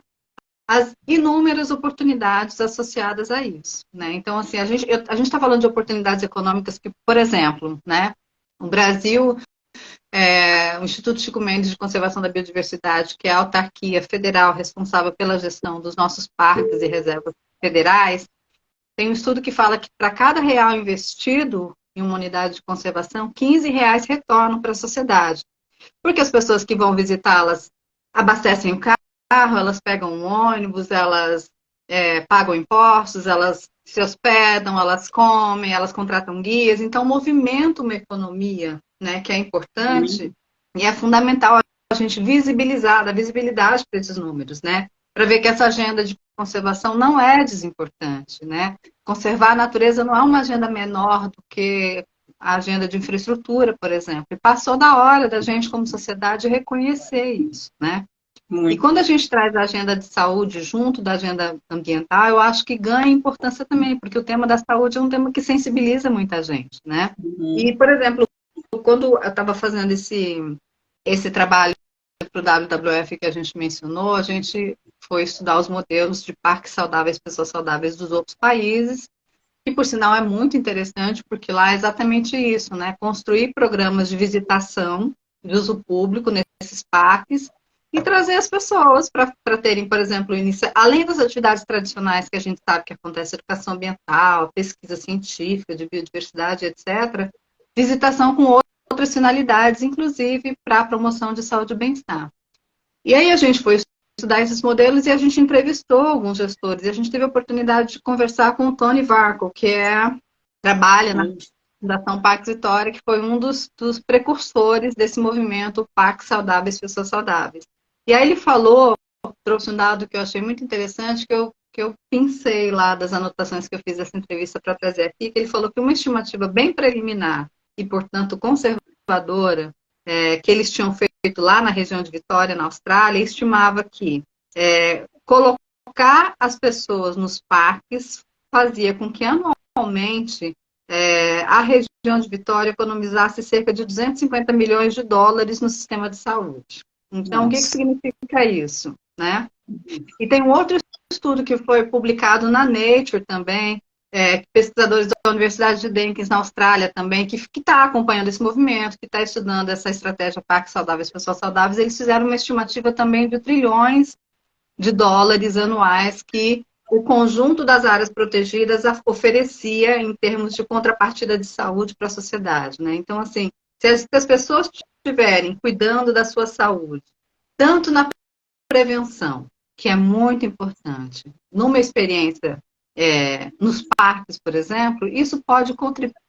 as inúmeras oportunidades associadas a isso, né? Então, assim, a gente está falando de oportunidades econômicas que, por exemplo, né, o Brasil, o Instituto Chico Mendes de Conservação da Biodiversidade, que é a autarquia federal responsável pela gestão dos nossos parques e reservas federais, tem um estudo que fala que para cada real investido em uma unidade de conservação, R$ 15 retornam para a sociedade. Porque as pessoas que vão visitá-las abastecem o carro, elas pegam um ônibus, elas pagam impostos, elas se hospedam, elas comem, elas contratam guias. Então, movimenta uma economia, né, que é importante e é fundamental a gente visibilizar, dar visibilidade para esses números, né? Para ver que essa agenda de conservação não é desimportante, né? Conservar a natureza não é uma agenda menor do que a agenda de infraestrutura, por exemplo. E passou da hora da gente, como sociedade, reconhecer isso, né? E quando a gente traz a agenda de saúde junto da agenda ambiental, eu acho que ganha importância também, porque o tema da saúde é um tema que sensibiliza muita gente, né? E, por exemplo, quando eu estava fazendo esse trabalho para o WWF que a gente mencionou, a gente foi estudar os modelos de parques saudáveis, pessoas saudáveis dos outros países, e por sinal é muito interessante, porque lá é exatamente isso, né? Construir programas de visitação de uso público nesses parques e trazer as pessoas para terem, por exemplo, além das atividades tradicionais que a gente sabe que acontece, educação ambiental, pesquisa científica, de biodiversidade, etc., visitação com outras finalidades, inclusive para a promoção de saúde e bem-estar. E aí a gente foi estudar esses modelos e a gente entrevistou alguns gestores, e a gente teve a oportunidade de conversar com o Tony Varco, que trabalha na Fundação Parques Vitória, que foi um dos precursores desse movimento Parques Saudáveis, Pessoas Saudáveis. E aí ele trouxe um dado que eu achei muito interessante, que eu pincei lá das anotações que eu fiz dessa entrevista para trazer aqui, que ele falou que uma estimativa bem preliminar e, portanto, conservadora, que eles tinham feito lá na região de Vitória, na Austrália, estimava que colocar as pessoas nos parques fazia com que anualmente a região de Vitória economizasse cerca de 250 milhões de dólares no sistema de saúde. Então, o que significa isso, né? E tem um outro estudo que foi publicado na Nature também, pesquisadores da Universidade de Deakin, na Austrália também, que está acompanhando esse movimento, que está estudando essa estratégia Parques Saudáveis, Pessoas Saudáveis. Eles fizeram uma estimativa também de trilhões de dólares anuais que o conjunto das áreas protegidas oferecia em termos de contrapartida de saúde para a sociedade, né? Então, assim, se as pessoas estiverem cuidando da sua saúde, tanto na prevenção, que é muito importante, numa experiência nos parques, por exemplo, isso pode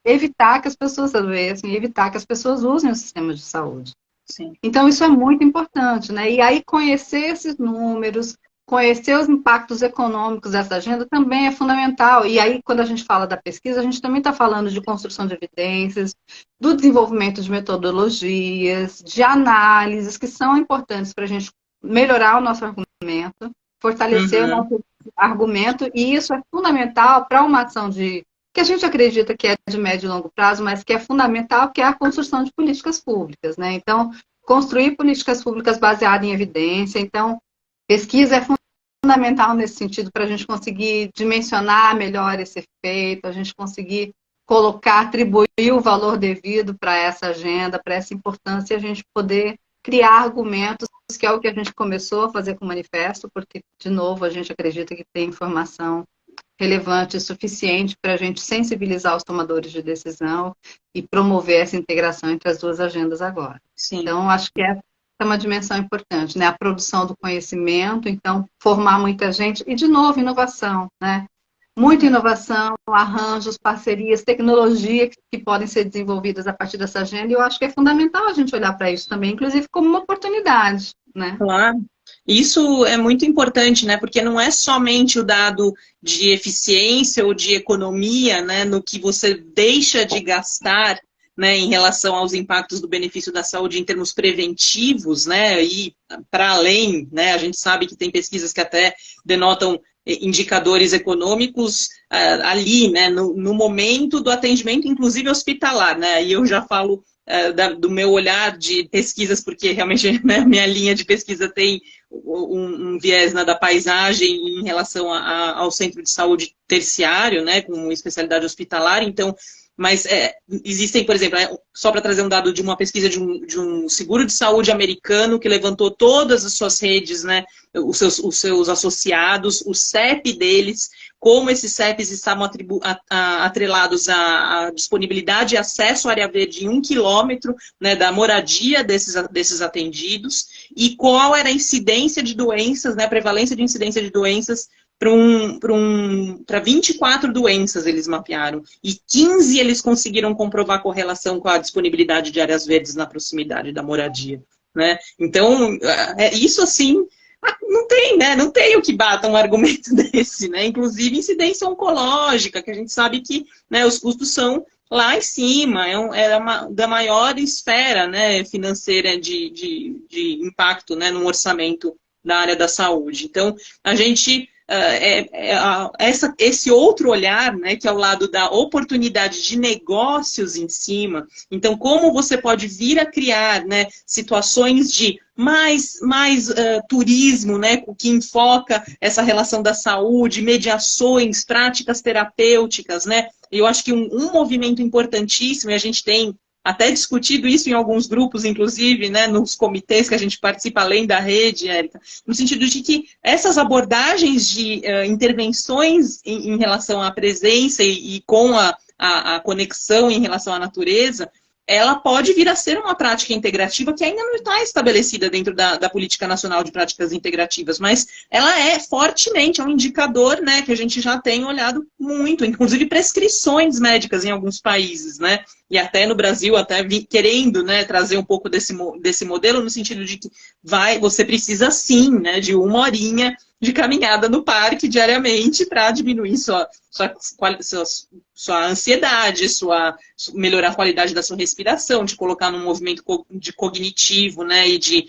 evitar que as pessoas adoeçam e evitar que as pessoas usem o sistema de saúde. Sim. Então, isso é muito importante, né? E aí, conhecer esses números, conhecer os impactos econômicos dessa agenda também é fundamental. E aí, quando a gente fala da pesquisa, a gente também está falando de construção de evidências, do desenvolvimento de metodologias, de análises, que são importantes para a gente melhorar o nosso argumento, fortalecer o nosso argumento, e isso é fundamental para uma ação que a gente acredita que é de médio e longo prazo, mas que é fundamental, que é a construção de políticas públicas, né? Então, construir políticas públicas baseadas em evidência. Então, pesquisa é fundamental nesse sentido para a gente conseguir dimensionar melhor esse efeito, a gente conseguir atribuir o valor devido para essa agenda, para essa importância, e a gente poder criar argumentos, que é o que a gente começou a fazer com o manifesto, porque, de novo, a gente acredita que tem informação relevante e suficiente para a gente sensibilizar os tomadores de decisão e promover essa integração entre as duas agendas agora. Sim. Então, acho que essa é uma dimensão importante, né? A produção do conhecimento, então, formar muita gente, e, de novo, inovação, né? Muita inovação, arranjos, parcerias, tecnologia que podem ser desenvolvidas a partir dessa agenda, e eu acho que é fundamental a gente olhar para isso também, inclusive como uma oportunidade, né? Claro. Isso é muito importante, né? Porque não é somente o dado de eficiência ou de economia, né? No que você deixa de gastar, né? Em relação aos impactos do benefício da saúde em termos preventivos, né? E para além, né? A gente sabe que tem pesquisas que até denotam indicadores econômicos ali, né? No momento do atendimento, inclusive hospitalar, né? E eu já falo do meu olhar de pesquisas, porque realmente, né, minha linha de pesquisa tem um viés, né, da paisagem em relação ao centro de saúde terciário, né, com especialidade hospitalar. Então, mas existem, por exemplo, só para trazer um dado de uma pesquisa de um seguro de saúde americano que levantou todas as suas redes, né, os seus associados, o CEP deles, como esses CEPs estavam atrelados à disponibilidade e acesso à área verde em 1 quilômetro, né, da moradia desses atendidos, e qual era a incidência de doenças, né, a prevalência de incidência de doenças para 24 doenças eles mapearam. E 15 eles conseguiram comprovar correlação com a disponibilidade de áreas verdes na proximidade da moradia. né? Então, isso assim, não tem, né? Não tem o que bata um argumento desse, né? Inclusive incidência oncológica, que a gente sabe que, né, os custos são lá em cima, da maior esfera, né, financeira de impacto, né, no orçamento da área da saúde. Então, a gente esse outro olhar, né, que é o lado da oportunidade de negócios em cima. Então, como você pode vir a criar, né, situações de mais turismo, né, que enfoca essa relação da saúde, mediações, práticas terapêuticas, né? Eu acho que um movimento importantíssimo, e a gente tem até discutido isso em alguns grupos, inclusive, né, nos comitês que a gente participa, além da rede, Érica, no sentido de que essas abordagens de intervenções em relação à presença e com a conexão em relação à natureza, ela pode vir a ser uma prática integrativa que ainda não está estabelecida dentro da Política Nacional de Práticas Integrativas, mas ela é fortemente, é um indicador, né, que a gente já tem olhado muito, inclusive prescrições médicas em alguns países, né, e até no Brasil, até querendo, né, trazer um pouco desse modelo, no sentido de que você precisa sim, né, de 1 horinha de caminhada no parque diariamente para diminuir sua ansiedade, melhorar a qualidade da sua respiração, de colocar num movimento de cognitivo, né, e de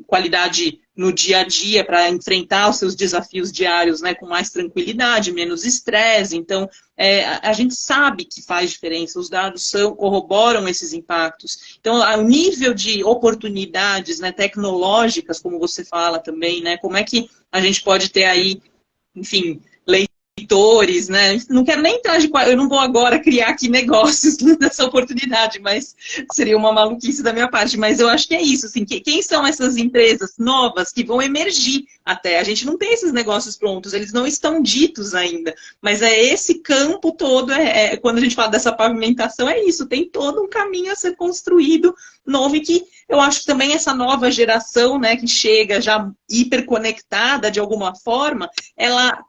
qualidade no dia a dia para enfrentar os seus desafios diários, né, com mais tranquilidade, menos estresse. Então, a gente sabe que faz diferença, os dados corroboram esses impactos. Então, o nível de oportunidades, né, tecnológicas, como você fala também, né, como é que a gente pode ter aí, enfim, leitores, né? Não quero nem entrar eu não vou agora criar aqui negócios nessa oportunidade, mas seria uma maluquice da minha parte. Mas eu acho que é isso, assim, quem são essas empresas novas que vão emergir até? A gente não tem esses negócios prontos, eles não estão ditos ainda, mas é esse campo todo, quando a gente fala dessa pavimentação, é isso, tem todo um caminho a ser construído novo e que eu acho que também essa nova geração, né, que chega já hiperconectada de alguma forma, ela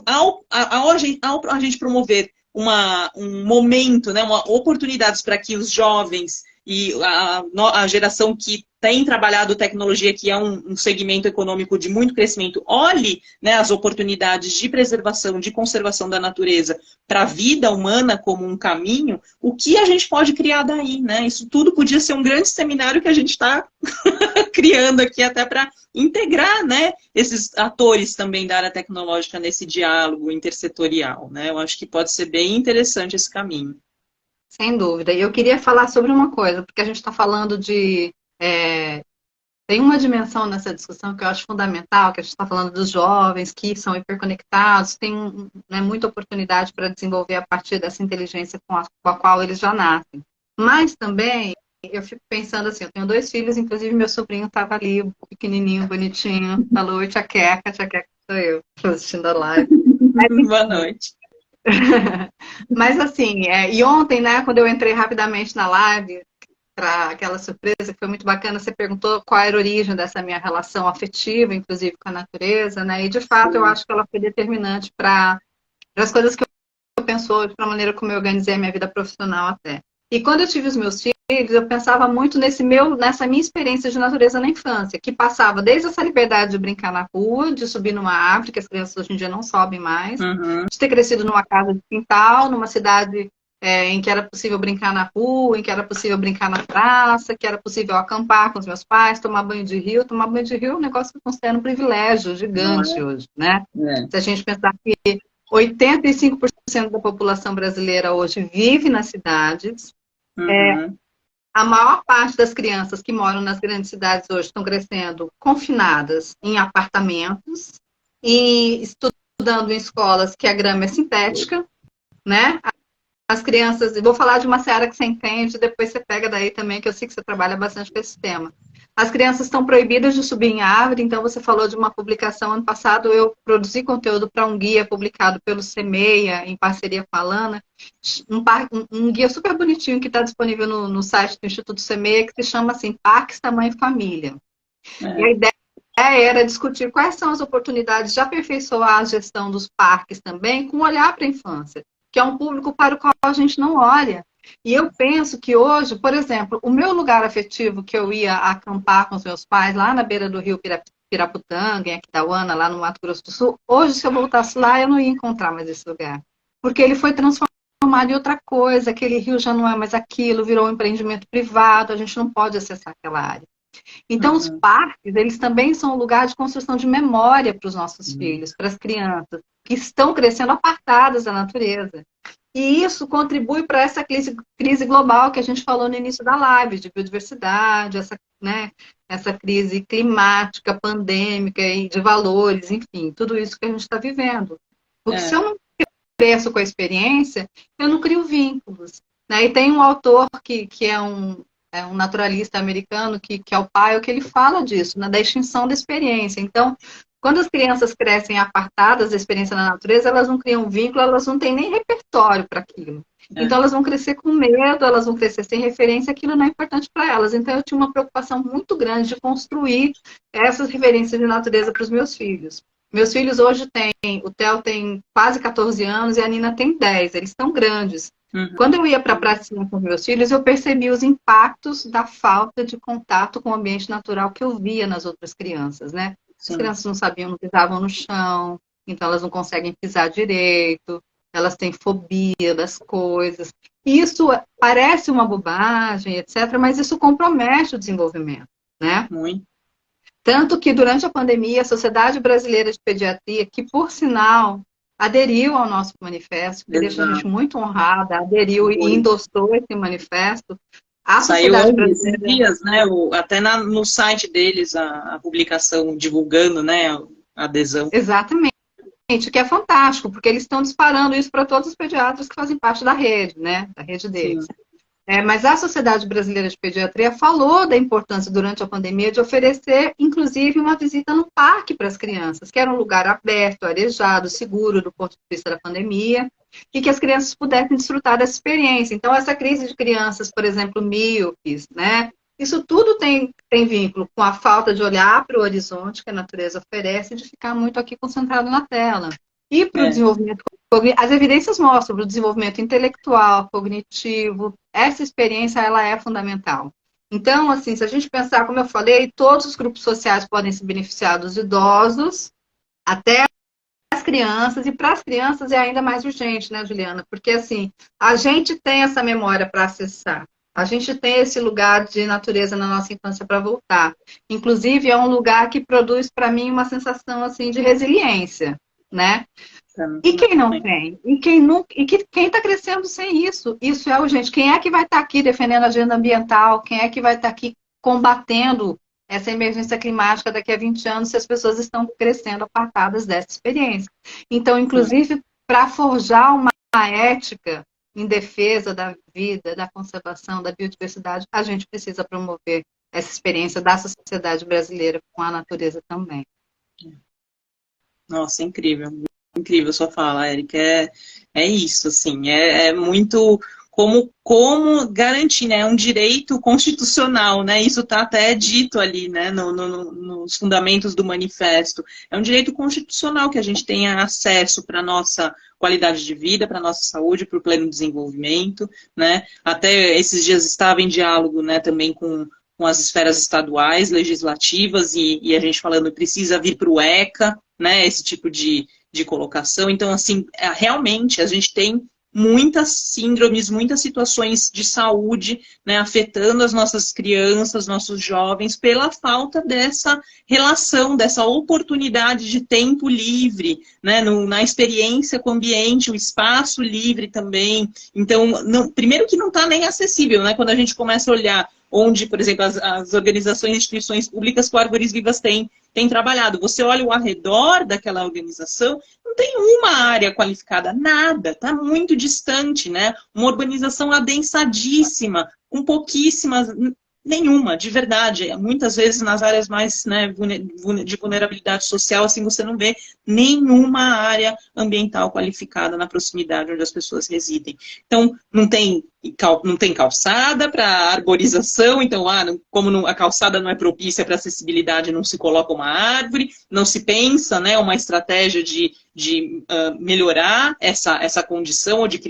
ao a gente promover um momento, né, oportunidades para que os jovens e a geração que tem trabalhado tecnologia, que é um segmento econômico de muito crescimento, olhe, né, as oportunidades de preservação, de conservação da natureza para a vida humana como um caminho, o que a gente pode criar daí, né? Isso tudo podia ser um grande seminário que a gente está criando aqui até para integrar, né, esses atores também da área tecnológica nesse diálogo intersetorial, né? Eu acho que pode ser bem interessante esse caminho. Sem dúvida. E eu queria falar sobre uma coisa, porque a gente está falando de... tem uma dimensão nessa discussão que eu acho fundamental, que a gente está falando dos jovens que são hiperconectados, tem, né, muita oportunidade para desenvolver a partir dessa inteligência com a qual eles já nascem. Mas também, eu fico pensando assim, eu tenho 2 filhos, inclusive meu sobrinho estava ali, pequenininho, bonitinho, falou, oi, tia Queca sou eu, assistindo a live. Boa noite. Mas assim, e ontem, né, quando eu entrei rapidamente na live, para aquela surpresa que foi muito bacana, você perguntou qual era a origem dessa minha relação afetiva, inclusive com a natureza, né, e de fato eu acho que ela foi determinante para as coisas que eu penso hoje, para a maneira como eu organizei a minha vida profissional até. E quando eu tive os meus filhos, eu pensava muito nessa minha experiência de natureza na infância, que passava desde essa liberdade de brincar na rua, de subir numa árvore, que as crianças hoje em dia não sobem mais, de ter crescido numa casa de quintal, numa cidade em que era possível brincar na rua, em que era possível brincar na praça, que era possível acampar com os meus pais, tomar banho de rio. Tomar banho de rio é um negócio que eu considero um privilégio gigante hoje, né? Se a gente pensar que 85% da população brasileira hoje vive nas cidades, a maior parte das crianças que moram nas grandes cidades hoje estão crescendo confinadas em apartamentos e estudando em escolas que a grama é sintética, né? As crianças, vou falar de uma seara que você entende, depois você pega daí também, que eu sei que você trabalha bastante com esse tema. As crianças estão proibidas de subir em árvore, então você falou de uma publicação ano passado, eu produzi conteúdo para um guia publicado pelo CEMEIA, em parceria com a Alana, um guia super bonitinho que está disponível no site do Instituto CEMEIA, que se chama assim, Parques Tamanho Família. E a ideia era discutir quais são as oportunidades de aperfeiçoar a gestão dos parques também, com um olhar para a infância, que é um público para o qual a gente não olha. E eu penso que hoje, por exemplo, o meu lugar afetivo que eu ia acampar com os meus pais lá na beira do rio Piraputanga, em Aquidauana, lá no Mato Grosso do Sul, hoje, se eu voltasse lá, eu não ia encontrar mais esse lugar. Porque ele foi transformado em outra coisa, aquele rio já não é mais aquilo, virou um empreendimento privado, a gente não pode acessar aquela área. Então, os parques, eles também são um lugar de construção de memória para os nossos filhos, para as crianças, que estão crescendo apartadas da natureza. E isso contribui para essa crise global que a gente falou no início da live, de biodiversidade, essa crise climática, pandêmica e de valores, enfim, tudo isso que a gente está vivendo. Porque se eu não cresço com a experiência, eu não crio vínculos. Né? E tem um autor que é um naturalista americano, que é o Pyle, que ele fala disso, né, da extinção da experiência. Então, quando as crianças crescem apartadas da experiência na natureza, elas não criam vínculo, elas não têm nem repertório para aquilo. Então, elas vão crescer com medo, elas vão crescer sem referência, aquilo não é importante para elas. Então, eu tinha uma preocupação muito grande de construir essas referências de natureza para os meus filhos. Meus filhos hoje o Theo tem quase 14 anos e a Nina tem 10, eles estão grandes. Quando eu ia para a pracinha com meus filhos, eu percebi os impactos da falta de contato com o ambiente natural que eu via nas outras crianças, né? As crianças não sabiam, não pisavam no chão, então elas não conseguem pisar direito, elas têm fobia das coisas. Isso parece uma bobagem, etc., mas isso compromete o desenvolvimento, né? Muito. Tanto que durante a pandemia, a Sociedade Brasileira de Pediatria, que por sinal aderiu ao nosso manifesto, que deixa a gente muito honrada, aderiu e endossou esse manifesto. A Saiu Sociedade esses dias, né? Até no site deles, a publicação divulgando, né, a adesão. Exatamente, que é fantástico, porque eles estão disparando isso para todos os pediatras que fazem parte da rede, né? Da rede deles. Mas a Sociedade Brasileira de Pediatria falou da importância, durante a pandemia, de oferecer, inclusive, uma visita no parque para as crianças, que era um lugar aberto, arejado, seguro do ponto de vista da pandemia, e que as crianças pudessem desfrutar dessa experiência. Então, essa crise de crianças, por exemplo, míopes, né? Isso tudo tem vínculo com a falta de olhar para o horizonte que a natureza oferece e de ficar muito aqui concentrado na tela. E para o desenvolvimento, as evidências mostram para o desenvolvimento intelectual, cognitivo, essa experiência ela é fundamental. Então, assim, se a gente pensar, como eu falei, todos os grupos sociais podem se beneficiar, dos idosos até as crianças, e para as crianças é ainda mais urgente, né, Juliana? Porque, assim, a gente tem essa memória para acessar. A gente tem esse lugar de natureza na nossa infância para voltar. Inclusive, é um lugar que produz para mim uma sensação assim de resiliência, né? E quem não tem? E quem está crescendo sem isso? Isso é urgente. Quem é que vai estar aqui defendendo a agenda ambiental? Quem é que vai estar aqui combatendo essa emergência climática daqui a 20 anos se as pessoas estão crescendo apartadas dessa experiência? Então, inclusive, para forjar uma ética em defesa da vida, da conservação, da biodiversidade, a gente precisa promover essa experiência da sociedade brasileira com a natureza também. Nossa, incrível. Incrível sua fala, Érica. É isso, assim, é muito como garantir, né? É um direito constitucional, né? Isso está até dito ali, né? Nos fundamentos do manifesto. É um direito constitucional que a gente tenha acesso para a nossa qualidade de vida, para a nossa saúde, para o pleno desenvolvimento, né? Até esses dias estava em diálogo, né, também com as esferas estaduais, legislativas, e a gente falando precisa vir para o ECA, né? Esse tipo de colocação. Então, assim, realmente a gente tem muitas síndromes, muitas situações de saúde, né, afetando as nossas crianças, nossos jovens, pela falta dessa relação, dessa oportunidade de tempo livre, né, na experiência com o ambiente, o espaço livre também. Então, primeiro que não está nem acessível, né, quando a gente começa a olhar onde, por exemplo, as organizações e instituições públicas com Árvores Vivas têm trabalhado. Você olha ao arredor daquela organização, não tem uma área qualificada, nada, está muito distante, né? Uma urbanização adensadíssima, com pouquíssimas, nenhuma, de verdade. Muitas vezes nas áreas mais, né, de vulnerabilidade social, assim, você não vê nenhuma área ambiental qualificada na proximidade onde as pessoas residem. Então, não tem não tem calçada para arborização, então, como a calçada não é propícia para acessibilidade, não se coloca uma árvore, não se pensa, né, uma estratégia de melhorar essa condição, ou de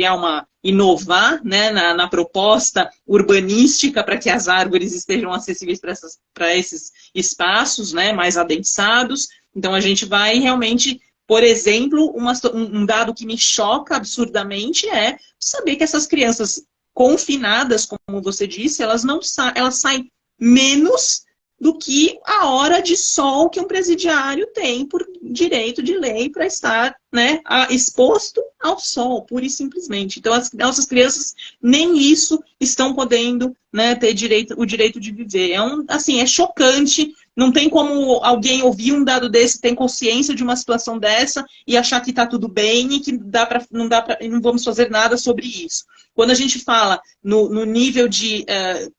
inovar, né, na proposta urbanística para que as árvores estejam acessíveis para esses espaços, né, mais adensados. Então, a gente vai realmente... Por exemplo, um dado que me choca absurdamente é saber que essas crianças confinadas, como você disse, elas saem menos do que a hora de sol que um presidiário tem por direito de lei para estar, né, exposto ao sol, pura e simplesmente. Então, as nossas crianças nem isso estão podendo, né, ter o direito de viver. É chocante. Não tem como alguém ouvir um dado desse, ter consciência de uma situação dessa e achar que está tudo bem e que não vamos fazer nada sobre isso. Quando a gente fala no nível de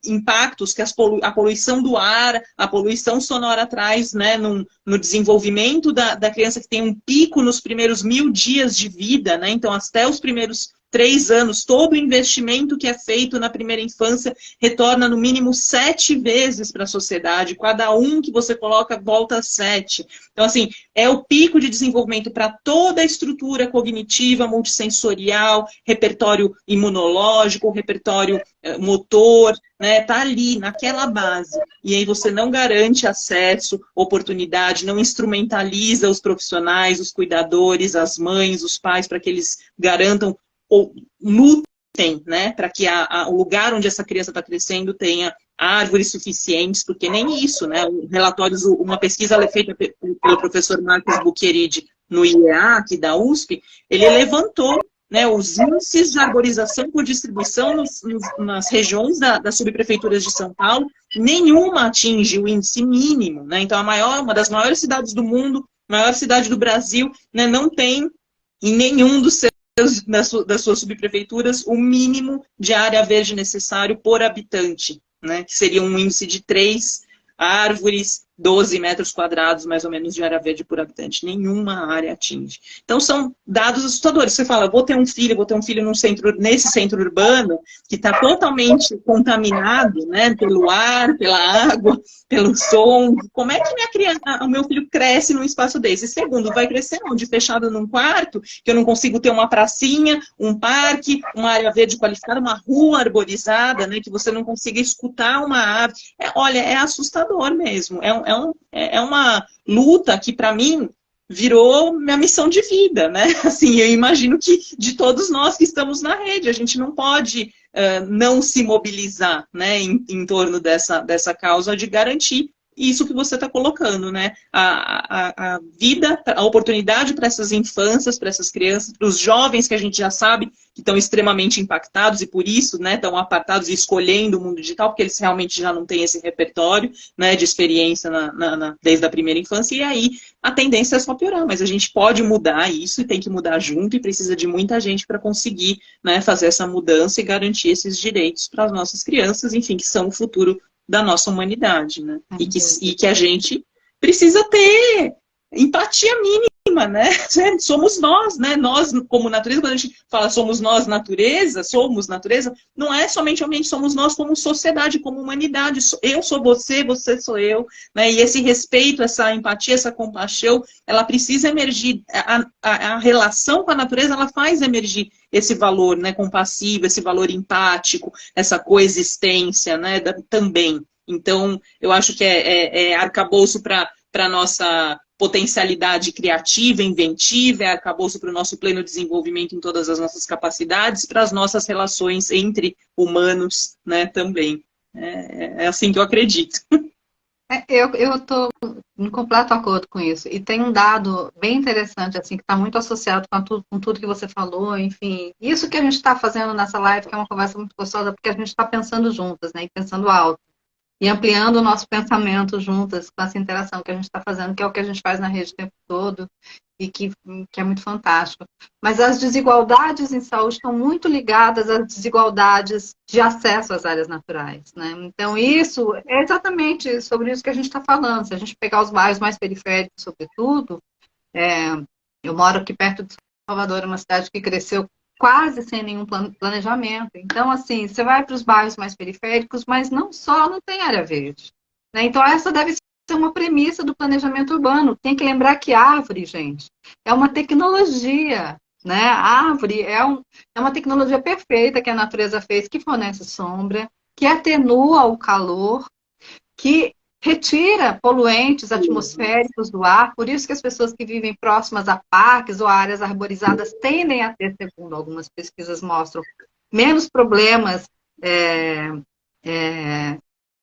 impactos que a poluição do ar, a poluição sonora traz, né, no desenvolvimento da criança, que tem um pico nos primeiros 1000 dias de vida, né, então até os primeiros 3 anos, todo o investimento que é feito na primeira infância retorna no mínimo 7 vezes para a sociedade. Cada um que você coloca volta a 7. Então, assim, é o pico de desenvolvimento para toda a estrutura cognitiva, multissensorial, repertório imunológico, repertório motor, né? Tá ali, naquela base. E aí você não garante acesso, oportunidade, não instrumentaliza os profissionais, os cuidadores, as mães, os pais, para que eles garantam ou lutem, né, para que o lugar onde essa criança está crescendo tenha árvores suficientes, porque nem isso, né, uma pesquisa feita pelo professor Marcos Buqueride no IEA, aqui da USP, ele levantou, né, os índices de arborização por distribuição nas regiões das subprefeituras de São Paulo, nenhuma atinge o índice mínimo, né, então uma das maiores cidades do mundo, maior cidade do Brasil, né, não tem em nenhum das suas subprefeituras o mínimo de área verde necessário por habitante, né? Que seria um índice de 3 árvores, 12 metros quadrados, mais ou menos, de área verde por habitante. Nenhuma área atinge. Então, são dados assustadores. Você fala, vou ter um filho nesse centro urbano, que está totalmente contaminado, né, pelo ar, pela água, pelo som. Como é que o meu filho cresce num espaço desse? E segundo, vai crescer onde? Fechado num quarto, que eu não consigo ter uma pracinha, um parque, uma área verde qualificada, uma rua arborizada, né, que você não consiga escutar uma ave. Olha, é assustador mesmo. É uma luta que, para mim, virou minha missão de vida, né? Assim, eu imagino que de todos nós que estamos na rede, a gente não pode não se mobilizar, né, em torno dessa causa de garantir isso que você está colocando, né? A vida, a oportunidade para essas infâncias, para essas crianças, para os jovens que a gente já sabe que estão extremamente impactados e por isso, né, estão apartados e escolhendo o mundo digital, porque eles realmente já não têm esse repertório, né, de experiência desde a primeira infância, e aí a tendência é só piorar, mas a gente pode mudar isso e tem que mudar junto e precisa de muita gente para conseguir, né, fazer essa mudança e garantir esses direitos para as nossas crianças, enfim, que são o futuro da nossa humanidade, né? E que a gente precisa ter empatia mínima, né? Somos nós, né? Nós, como natureza, quando a gente fala somos nós natureza, não é somente somos nós como sociedade, como humanidade. Eu sou você, você sou eu, né? E esse respeito, essa empatia, essa compaixão, ela precisa emergir. A relação com a natureza, ela faz emergir esse valor, né, compassivo, esse valor empático, essa coexistência, né, também. Então, eu acho que é arcabouço para a nossa potencialidade criativa, inventiva, é arcabouço para o nosso pleno desenvolvimento em todas as nossas capacidades, para as nossas relações entre humanos, né, também. É assim que eu acredito. Eu estou em completo acordo com isso. E tem um dado bem interessante, assim, que está muito associado com tudo que você falou, enfim. Isso que a gente está fazendo nessa live, que é uma conversa muito gostosa, porque a gente está pensando juntas, né? E pensando alto. E ampliando o nosso pensamento juntas com essa interação que a gente está fazendo, que é o que a gente faz na rede o tempo todo, e que é muito fantástico. Mas as desigualdades em saúde estão muito ligadas às desigualdades de acesso às áreas naturais, né? Então, isso é exatamente sobre isso que a gente está falando. Se a gente pegar os bairros mais periféricos, sobretudo, eu moro aqui perto de Salvador, uma cidade que cresceu quase sem nenhum planejamento. Então, assim, você vai para os bairros mais periféricos, mas não só, não tem área verde, né? Então, essa deve ser uma premissa do planejamento urbano. Tem que lembrar que árvore, gente, é uma tecnologia, né? A árvore é uma tecnologia perfeita que a natureza fez, que fornece sombra, que atenua o calor, que retira poluentes atmosféricos do ar, por isso que as pessoas que vivem próximas a parques ou a áreas arborizadas tendem a ter, segundo algumas pesquisas mostram, menos problemas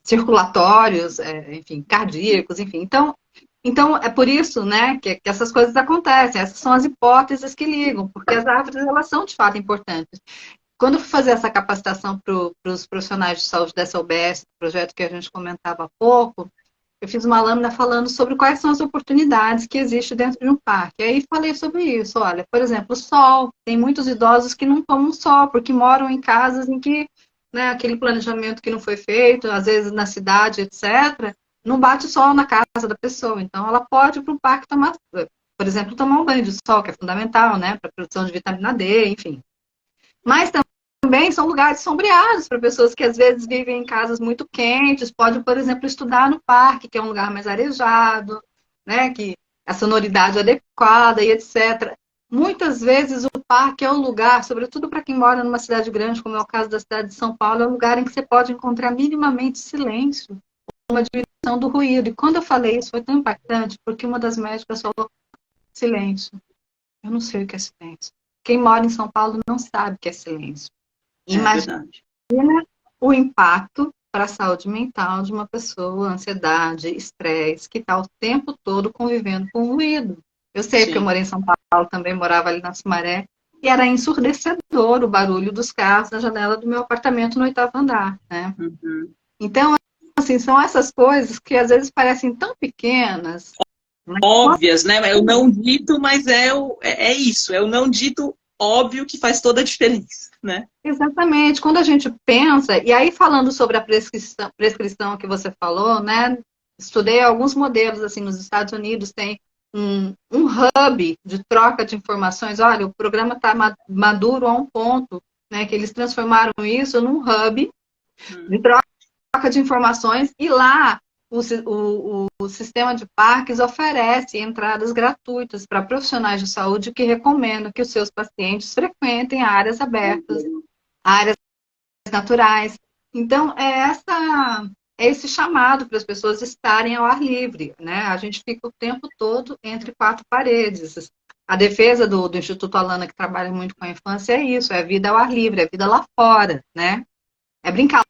circulatórios, enfim, cardíacos, enfim. Então, é por isso, né, que essas coisas acontecem. Essas são as hipóteses que ligam, porque as árvores, elas são, de fato, importantes. Quando eu fui fazer essa capacitação para os profissionais de saúde dessa UBS, projeto que a gente comentava há pouco, eu fiz uma lâmina falando sobre quais são as oportunidades que existem dentro de um parque. E aí falei sobre isso. Olha, por exemplo, o sol. Tem muitos idosos que não tomam sol, porque moram em casas em que, né, aquele planejamento que não foi feito, às vezes na cidade, etc., não bate sol na casa da pessoa. Então, ela pode ir para um parque tomar, por exemplo, tomar um banho de sol, que é fundamental, né, para a produção de vitamina D, enfim. Mas também são lugares sombreados para pessoas que às vezes vivem em casas muito quentes, podem, por exemplo, estudar no parque, que é um lugar mais arejado, né, que a sonoridade é adequada e etc. Muitas vezes o parque é o lugar, sobretudo para quem mora numa cidade grande, como é o caso da cidade de São Paulo, é um lugar em que você pode encontrar minimamente silêncio, uma diminuição do ruído. E quando eu falei isso foi tão impactante, porque uma das médicas falou, silêncio. Eu não sei o que é silêncio. Quem mora em São Paulo não sabe o que é silêncio. Imagina o impacto para a saúde mental de uma pessoa, ansiedade, estresse, que está o tempo todo convivendo com o ruído. Eu sei, porque eu morei em São Paulo, também morava ali na Sumaré, e era ensurdecedor o barulho dos carros na janela do meu apartamento no 8º andar, né? Uhum. Então, assim, são essas coisas que às vezes parecem tão pequenas. Óbvias, né? Eu não dito, mas é isso, é o não dito óbvio que faz toda a diferença, né? Exatamente. Quando a gente pensa, e aí falando sobre a prescrição que você falou, né? Estudei alguns modelos, assim, nos Estados Unidos tem um hub de troca de informações. Olha, o programa está maduro a um ponto, né? Que eles transformaram isso num hub de troca de informações e lá o sistema de parques oferece entradas gratuitas para profissionais de saúde que recomendam que os seus pacientes frequentem áreas abertas, áreas naturais. Então, é esse chamado para as pessoas estarem ao ar livre, né? A gente fica o tempo todo entre 4 paredes. A defesa do Instituto Alana, que trabalha muito com a infância, é isso, é vida ao ar livre, é vida lá fora, né? É brincar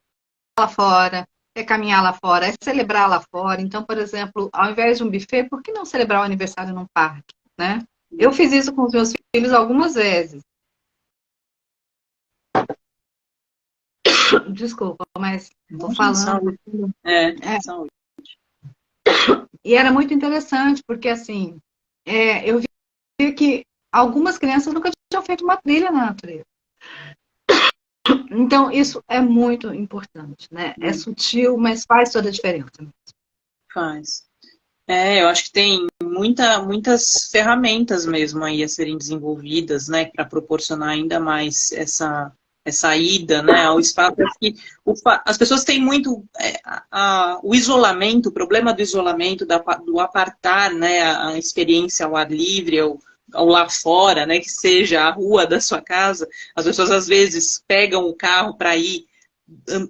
lá fora, é caminhar lá fora, é celebrar lá fora. Então, por exemplo, ao invés de um buffet, por que não celebrar o aniversário num parque, né? Eu fiz isso com os meus filhos algumas vezes. Desculpa, mas estou falando. Saúde. E era muito interessante, porque assim, eu vi que algumas crianças nunca tinham feito uma trilha na natureza. Então, isso é muito importante, né? É sutil, mas faz toda a diferença. Faz. Eu acho que tem muitas ferramentas mesmo aí a serem desenvolvidas, né, para proporcionar ainda mais essa ida, né, ao espaço. Que as pessoas têm muito o isolamento, o problema do isolamento, do apartar, né, a experiência ao ar livre, ao lá fora, né, que seja a rua da sua casa. As pessoas às vezes pegam o carro para ir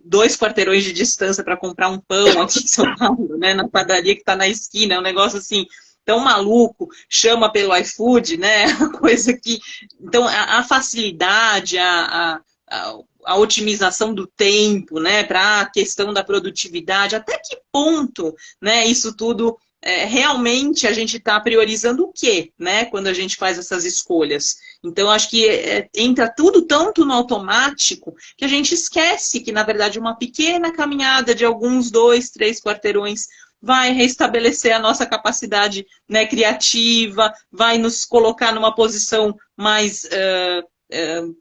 2 quarteirões de distância para comprar um pão aqui em São Paulo, né, na padaria que está na esquina, é um negócio assim tão maluco, chama pelo iFood, né, coisa que... Então, a facilidade, a otimização do tempo, né, para a questão da produtividade, até que ponto, né, isso tudo... realmente a gente está priorizando o quê, né, quando a gente faz essas escolhas. Então, acho que entra tudo tanto no automático que a gente esquece que, na verdade, uma pequena caminhada de alguns 2, 3 quarteirões vai restabelecer a nossa capacidade, né, criativa, vai nos colocar numa posição mais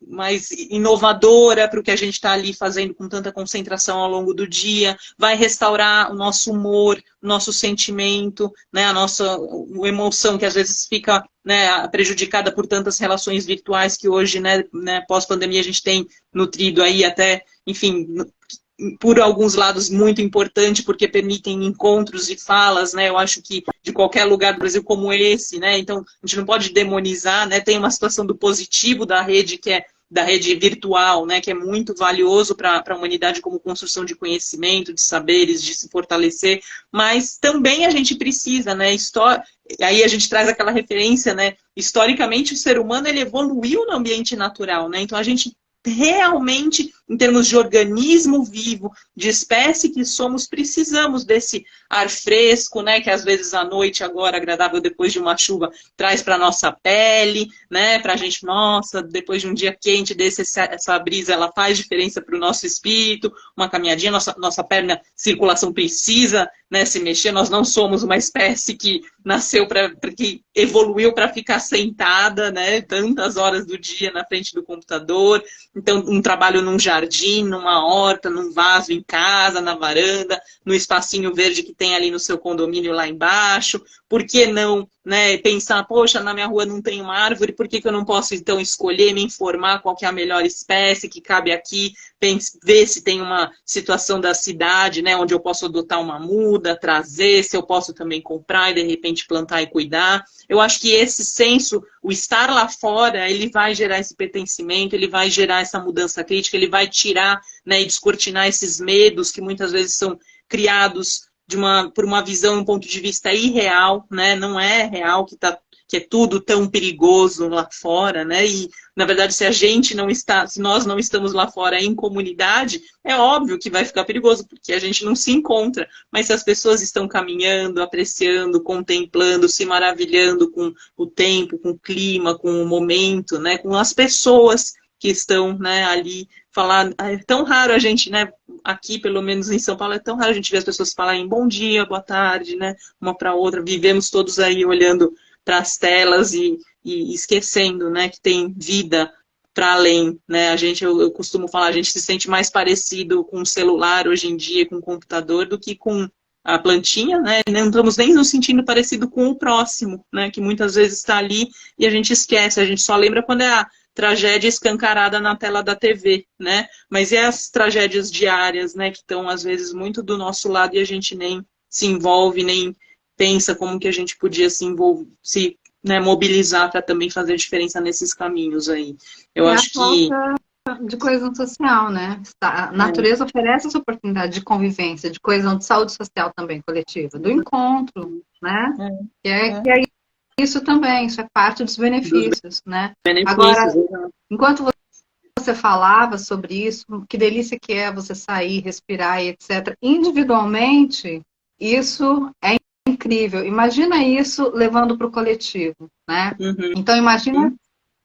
mais inovadora para o que a gente está ali fazendo com tanta concentração ao longo do dia, vai restaurar o nosso humor, o nosso sentimento, né, a nossa emoção que às vezes fica, né, prejudicada por tantas relações virtuais que hoje, né, pós-pandemia a gente tem nutrido aí até, enfim, por alguns lados muito importante, porque permitem encontros e falas, né? Eu acho que de qualquer lugar do Brasil como esse, né? Então, a gente não pode demonizar, né? Tem uma situação do positivo da rede, que é da rede virtual, né? Que é muito valioso para a humanidade como construção de conhecimento, de saberes, de se fortalecer, mas também a gente precisa, né? Aí a gente traz aquela referência, né? Historicamente, o ser humano ele evoluiu no ambiente natural, né? Então, a gente realmente, em termos de organismo vivo, de espécie que somos, precisamos desse ar fresco, né, que às vezes à noite, agora agradável depois de uma chuva, traz para a nossa pele, né, para a gente, nossa, depois de um dia quente desse, essa brisa, ela faz diferença para o nosso espírito, uma caminhadinha, nossa perna, circulação precisa, né, se mexer, nós não somos uma espécie que nasceu que evoluiu para ficar sentada, né, tantas horas do dia na frente do computador. Então, um trabalho num jardim, numa horta, num vaso em casa, na varanda, no espacinho verde que tem ali no seu condomínio lá embaixo. Por que não, né, pensar, poxa, na minha rua não tem uma árvore, por que eu não posso, então, escolher, me informar qual que é a melhor espécie que cabe aqui, ver se tem uma situação da cidade, né, onde eu posso adotar uma muda, trazer, se eu posso também comprar e, de repente, plantar e cuidar. Eu acho que esse senso, o estar lá fora, ele vai gerar esse pertencimento, ele vai gerar essa mudança crítica, ele vai tirar, né, e descortinar esses medos que muitas vezes são criados por uma visão, um ponto de vista irreal, né? Não é real que é tudo tão perigoso lá fora, né? E, na verdade, se nós não estamos lá fora em comunidade, é óbvio que vai ficar perigoso, porque a gente não se encontra. Mas se as pessoas estão caminhando, apreciando, contemplando, se maravilhando com o tempo, com o clima, com o momento, né? Com as pessoas que estão, né, ali falar. É tão raro a gente, né, aqui pelo menos em São Paulo, é tão raro a gente ver as pessoas falarem bom dia, boa tarde, né, uma para outra. Vivemos todos aí olhando para as telas e esquecendo, né, que tem vida para além, né? Eu costumo falar, a gente se sente mais parecido com o celular hoje em dia, com o computador, do que com a plantinha, né? Não estamos nem nos sentindo parecido com o próximo, né? Que muitas vezes está ali e a gente esquece, a gente só lembra quando é a tragédia escancarada na tela da TV, né? Mas e as tragédias diárias, né? Que estão, às vezes, muito do nosso lado e a gente nem se envolve, nem pensa como que a gente podia né, mobilizar para também fazer diferença nesses caminhos aí. Eu acho que de coesão social, né? A natureza oferece essa oportunidade de convivência, de coesão, de saúde social também coletiva, do encontro, né? Que é isso também, isso é parte dos benefícios, né? Agora, enquanto você falava sobre isso, que delícia que é você sair, respirar e etc. Individualmente, isso é incrível. Imagina isso levando para o coletivo, né? Então, imagina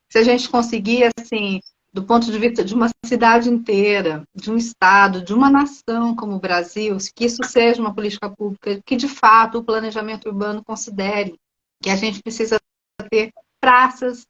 se a gente conseguir, assim, do ponto de vista de uma cidade inteira, de um estado, de uma nação como o Brasil, que isso seja uma política pública, que de fato o planejamento urbano considere que a gente precisa ter praças,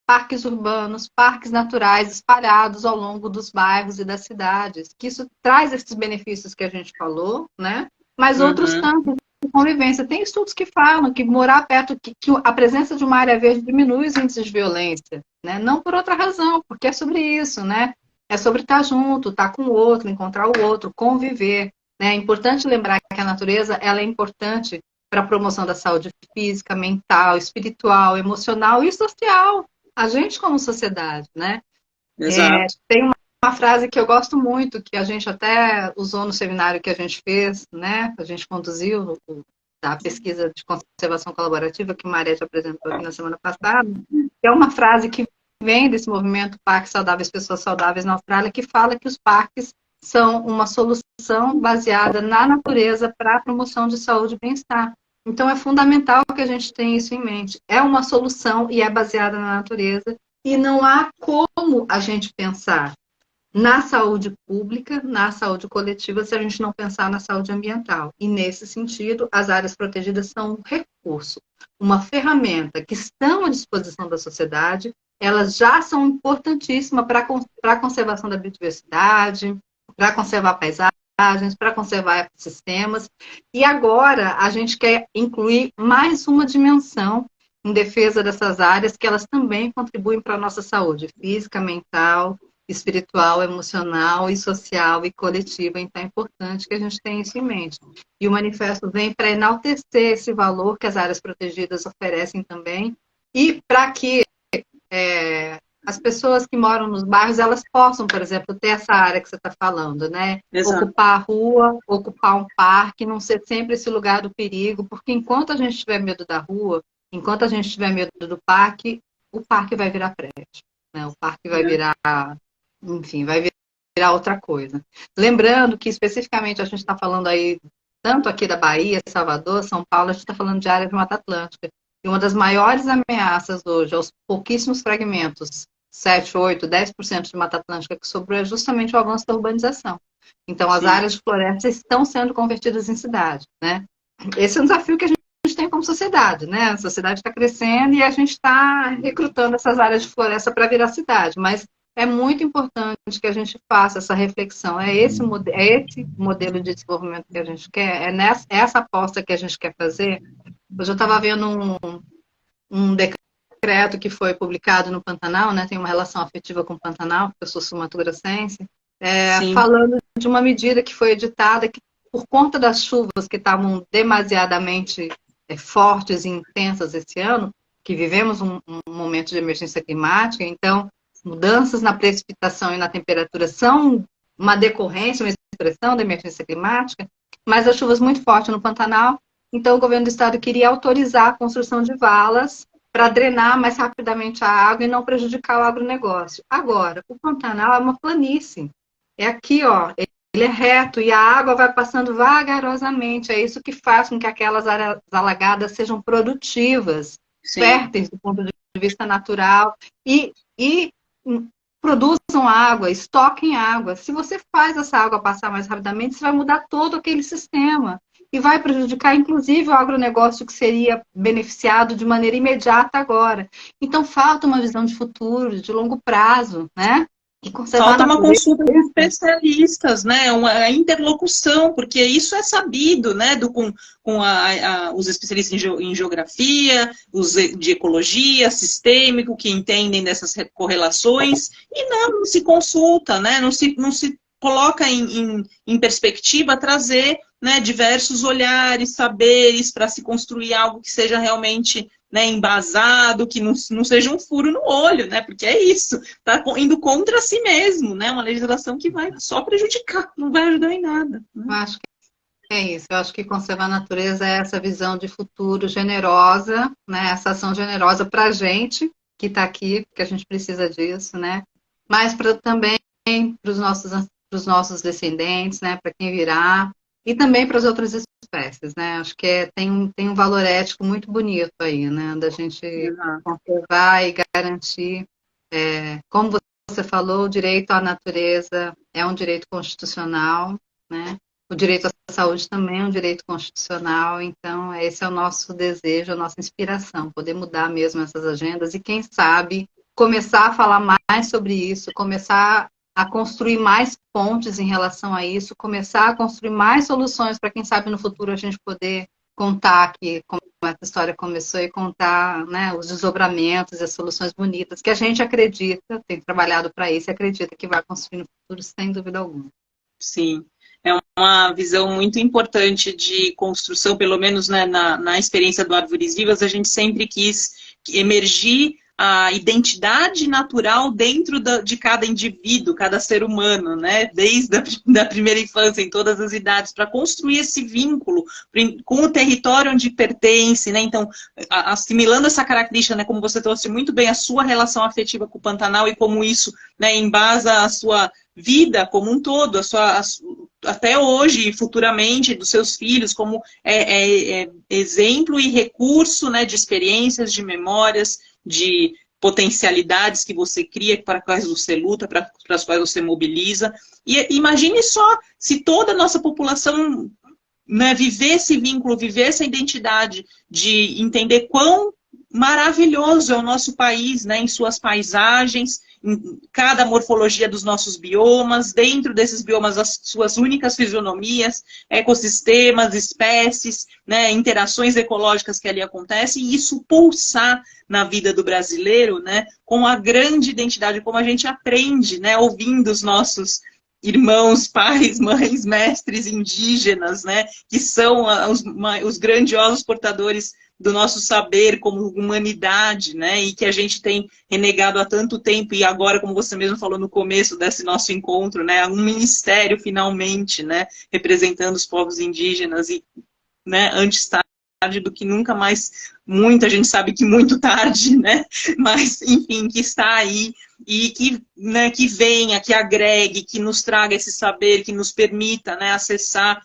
parques urbanos, parques naturais espalhados ao longo dos bairros e das cidades, que isso traz esses benefícios que a gente falou, né? Mas outros tantos de convivência. Tem estudos que falam que morar perto, que a presença de uma área verde diminui os índices de violência, né? Não por outra razão, porque é sobre isso, né? É sobre estar junto, estar com o outro, encontrar o outro, conviver, né? É importante lembrar que a natureza, ela é importante para a promoção da saúde física, mental, espiritual, emocional e social. A gente como sociedade, né? Exato. Tem uma frase que eu gosto muito, que a gente até usou no seminário que a gente fez, né? A gente conduziu da pesquisa de conservação colaborativa que Maria te apresentou aqui na semana passada. É uma frase que vem desse movimento Parques Saudáveis, Pessoas Saudáveis na Austrália, que fala que os parques são uma solução baseada na natureza para a promoção de saúde e bem-estar. Então, é fundamental que a gente tenha isso em mente. É uma solução e é baseada na natureza. E não há como a gente pensar na saúde pública, na saúde coletiva, se a gente não pensar na saúde ambiental. E, nesse sentido, as áreas protegidas são um recurso, uma ferramenta que estão à disposição da sociedade elas já são importantíssimas para a conservação da biodiversidade, para conservar paisagens, para conservar ecossistemas. E agora a gente quer incluir mais uma dimensão em defesa dessas áreas, que elas também contribuem para a nossa saúde física, mental, espiritual, emocional e social e coletiva. Então é importante que a gente tenha isso em mente. E o manifesto vem para enaltecer esse valor que as áreas protegidas oferecem também, e para que as pessoas que moram nos bairros, elas possam, por exemplo, ter essa área que você está falando, né? Exato. Ocupar a rua, ocupar um parque, não ser sempre esse lugar do perigo, porque enquanto a gente tiver medo da rua, enquanto a gente tiver medo do parque, o parque vai virar prédio, né? O parque vai virar, enfim, vai virar outra coisa. Lembrando que, especificamente, a gente está falando aí, tanto aqui da Bahia, Salvador, São Paulo, a gente está falando de área de Mata Atlântica. E uma das maiores ameaças hoje aos pouquíssimos fragmentos, 7, 8, 10% de Mata Atlântica que sobrou, é justamente o avanço da urbanização. Então, as áreas de floresta estão sendo convertidas em cidade, né? Esse é um desafio que a gente tem como sociedade, né? A sociedade está crescendo e a gente está recrutando essas áreas de floresta para virar cidade, mas é muito importante que a gente faça essa reflexão. É esse modelo de desenvolvimento que a gente quer? É essa aposta que a gente quer fazer? Hoje eu estava vendo um decreto que foi publicado no Pantanal, né? Tem uma relação afetiva com o Pantanal, porque eu sou sul-mato-grossense, falando de uma medida que foi editada que, por conta das chuvas que estavam demasiadamente fortes e intensas esse ano, que vivemos um momento de emergência climática, então mudanças na precipitação e na temperatura são uma decorrência, uma expressão da emergência climática, mas as chuvas muito fortes no Pantanal. Então, o governo do estado queria autorizar a construção de valas para drenar mais rapidamente a água e não prejudicar o agronegócio. Agora, o Pantanal é uma planície. É aqui, ó, ele é reto e a água vai passando vagarosamente. É isso que faz com que aquelas áreas alagadas sejam produtivas, férteis do ponto de vista natural e produzam água, estoquem água. Se você faz essa água passar mais rapidamente, você vai mudar todo aquele sistema. E vai prejudicar, inclusive, o agronegócio que seria beneficiado de maneira imediata agora. Então, falta uma visão de futuro, de longo prazo, né? E falta uma consulta de especialistas, né? Uma interlocução, porque isso é sabido, né? Com os especialistas em geografia, os de ecologia, sistêmico, que entendem dessas correlações, e não se consulta, né? Não se coloca em perspectiva trazer, né, diversos olhares, saberes, para se construir algo que seja realmente, né, embasado, que não seja um furo no olho, né, porque é isso, está indo contra si mesmo, né, uma legislação que vai só prejudicar, não vai ajudar em nada. Né? Eu acho que é isso, eu acho que conservar a natureza é essa visão de futuro generosa, né, essa ação generosa para a gente que está aqui, porque a gente precisa disso, né, mas também para os nossos descendentes, né, para quem virá, e também para as outras espécies, né? Acho que tem um valor ético muito bonito aí, né? Da gente conservar e garantir. Como você falou, o direito à natureza é um direito constitucional, né? O direito à saúde também é um direito constitucional, então esse é o nosso desejo, a nossa inspiração, poder mudar mesmo essas agendas e, quem sabe, começar a falar mais sobre isso, começar a construir mais pontes em relação a isso, começar a construir mais soluções para, quem sabe, no futuro a gente poder contar que como essa história começou e contar, né, os desdobramentos e as soluções bonitas que a gente acredita, tem trabalhado para isso e acredita que vai construir no futuro, sem dúvida alguma. Sim, é uma visão muito importante de construção, pelo menos, né, na experiência do Árvores Vivas, a gente sempre quis emergir a identidade natural dentro de cada indivíduo, cada ser humano, né? Desde a primeira infância, em todas as idades, para construir esse vínculo com o território onde pertence, né? Então, assimilando essa característica, né, como você trouxe muito bem a sua relação afetiva com o Pantanal e como isso, né, embasa a sua vida como um todo, até hoje e futuramente dos seus filhos, como exemplo e recurso, né, de experiências, de memórias, de potencialidades que você cria, para as quais você luta, para as quais você mobiliza. E imagine só se toda a nossa população, né, viver esse vínculo, viver essa identidade de entender quão maravilhoso é o nosso país, né, em suas paisagens, em cada morfologia dos nossos biomas, dentro desses biomas as suas únicas fisionomias, ecossistemas, espécies, né, interações ecológicas que ali acontecem, e isso pulsar na vida do brasileiro, né, com a grande identidade, como a gente aprende, né, ouvindo os nossos irmãos, pais, mães, mestres indígenas, né, que são os grandiosos portadores do nosso saber como humanidade, né, e que a gente tem renegado há tanto tempo, e agora, como você mesmo falou no começo desse nosso encontro, né, um ministério finalmente, né, representando os povos indígenas, e, né, antes tarde do que nunca, mais muito, a gente sabe que muito tarde, né, mas, enfim, que está aí, e que, né, que venha, que agregue, que nos traga esse saber, que nos permita, né, acessar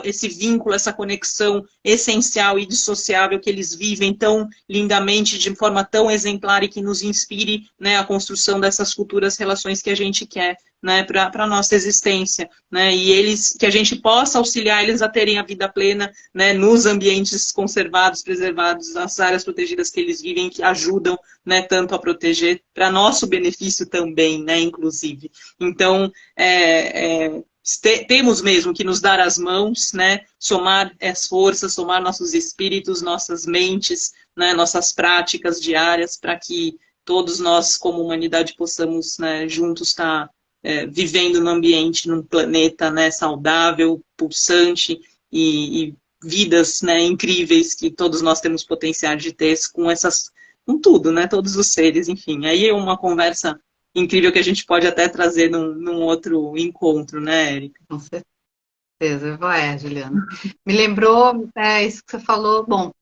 esse vínculo, essa conexão essencial e dissociável que eles vivem tão lindamente, de forma tão exemplar, e que nos inspire, né, a construção dessas futuras relações que a gente quer, né, para a nossa existência, né, e eles, que a gente possa auxiliar eles a terem a vida plena, né, nos ambientes conservados, preservados, nas áreas protegidas que eles vivem, que ajudam, né, tanto a proteger, para nosso benefício também, né, inclusive. Então, temos mesmo que nos dar as mãos, né, somar as forças, somar nossos espíritos, nossas mentes, né, nossas práticas diárias, para que todos nós, como humanidade, possamos, né, juntos estar vivendo no ambiente, num planeta, né, saudável, pulsante, e vidas, né, incríveis que todos nós temos potencial de ter com tudo, né, todos os seres, enfim. Aí é uma conversa incrível que a gente pode até trazer num outro encontro, né, Érica? Com certeza, Juliana. Me lembrou isso que você falou. Bom,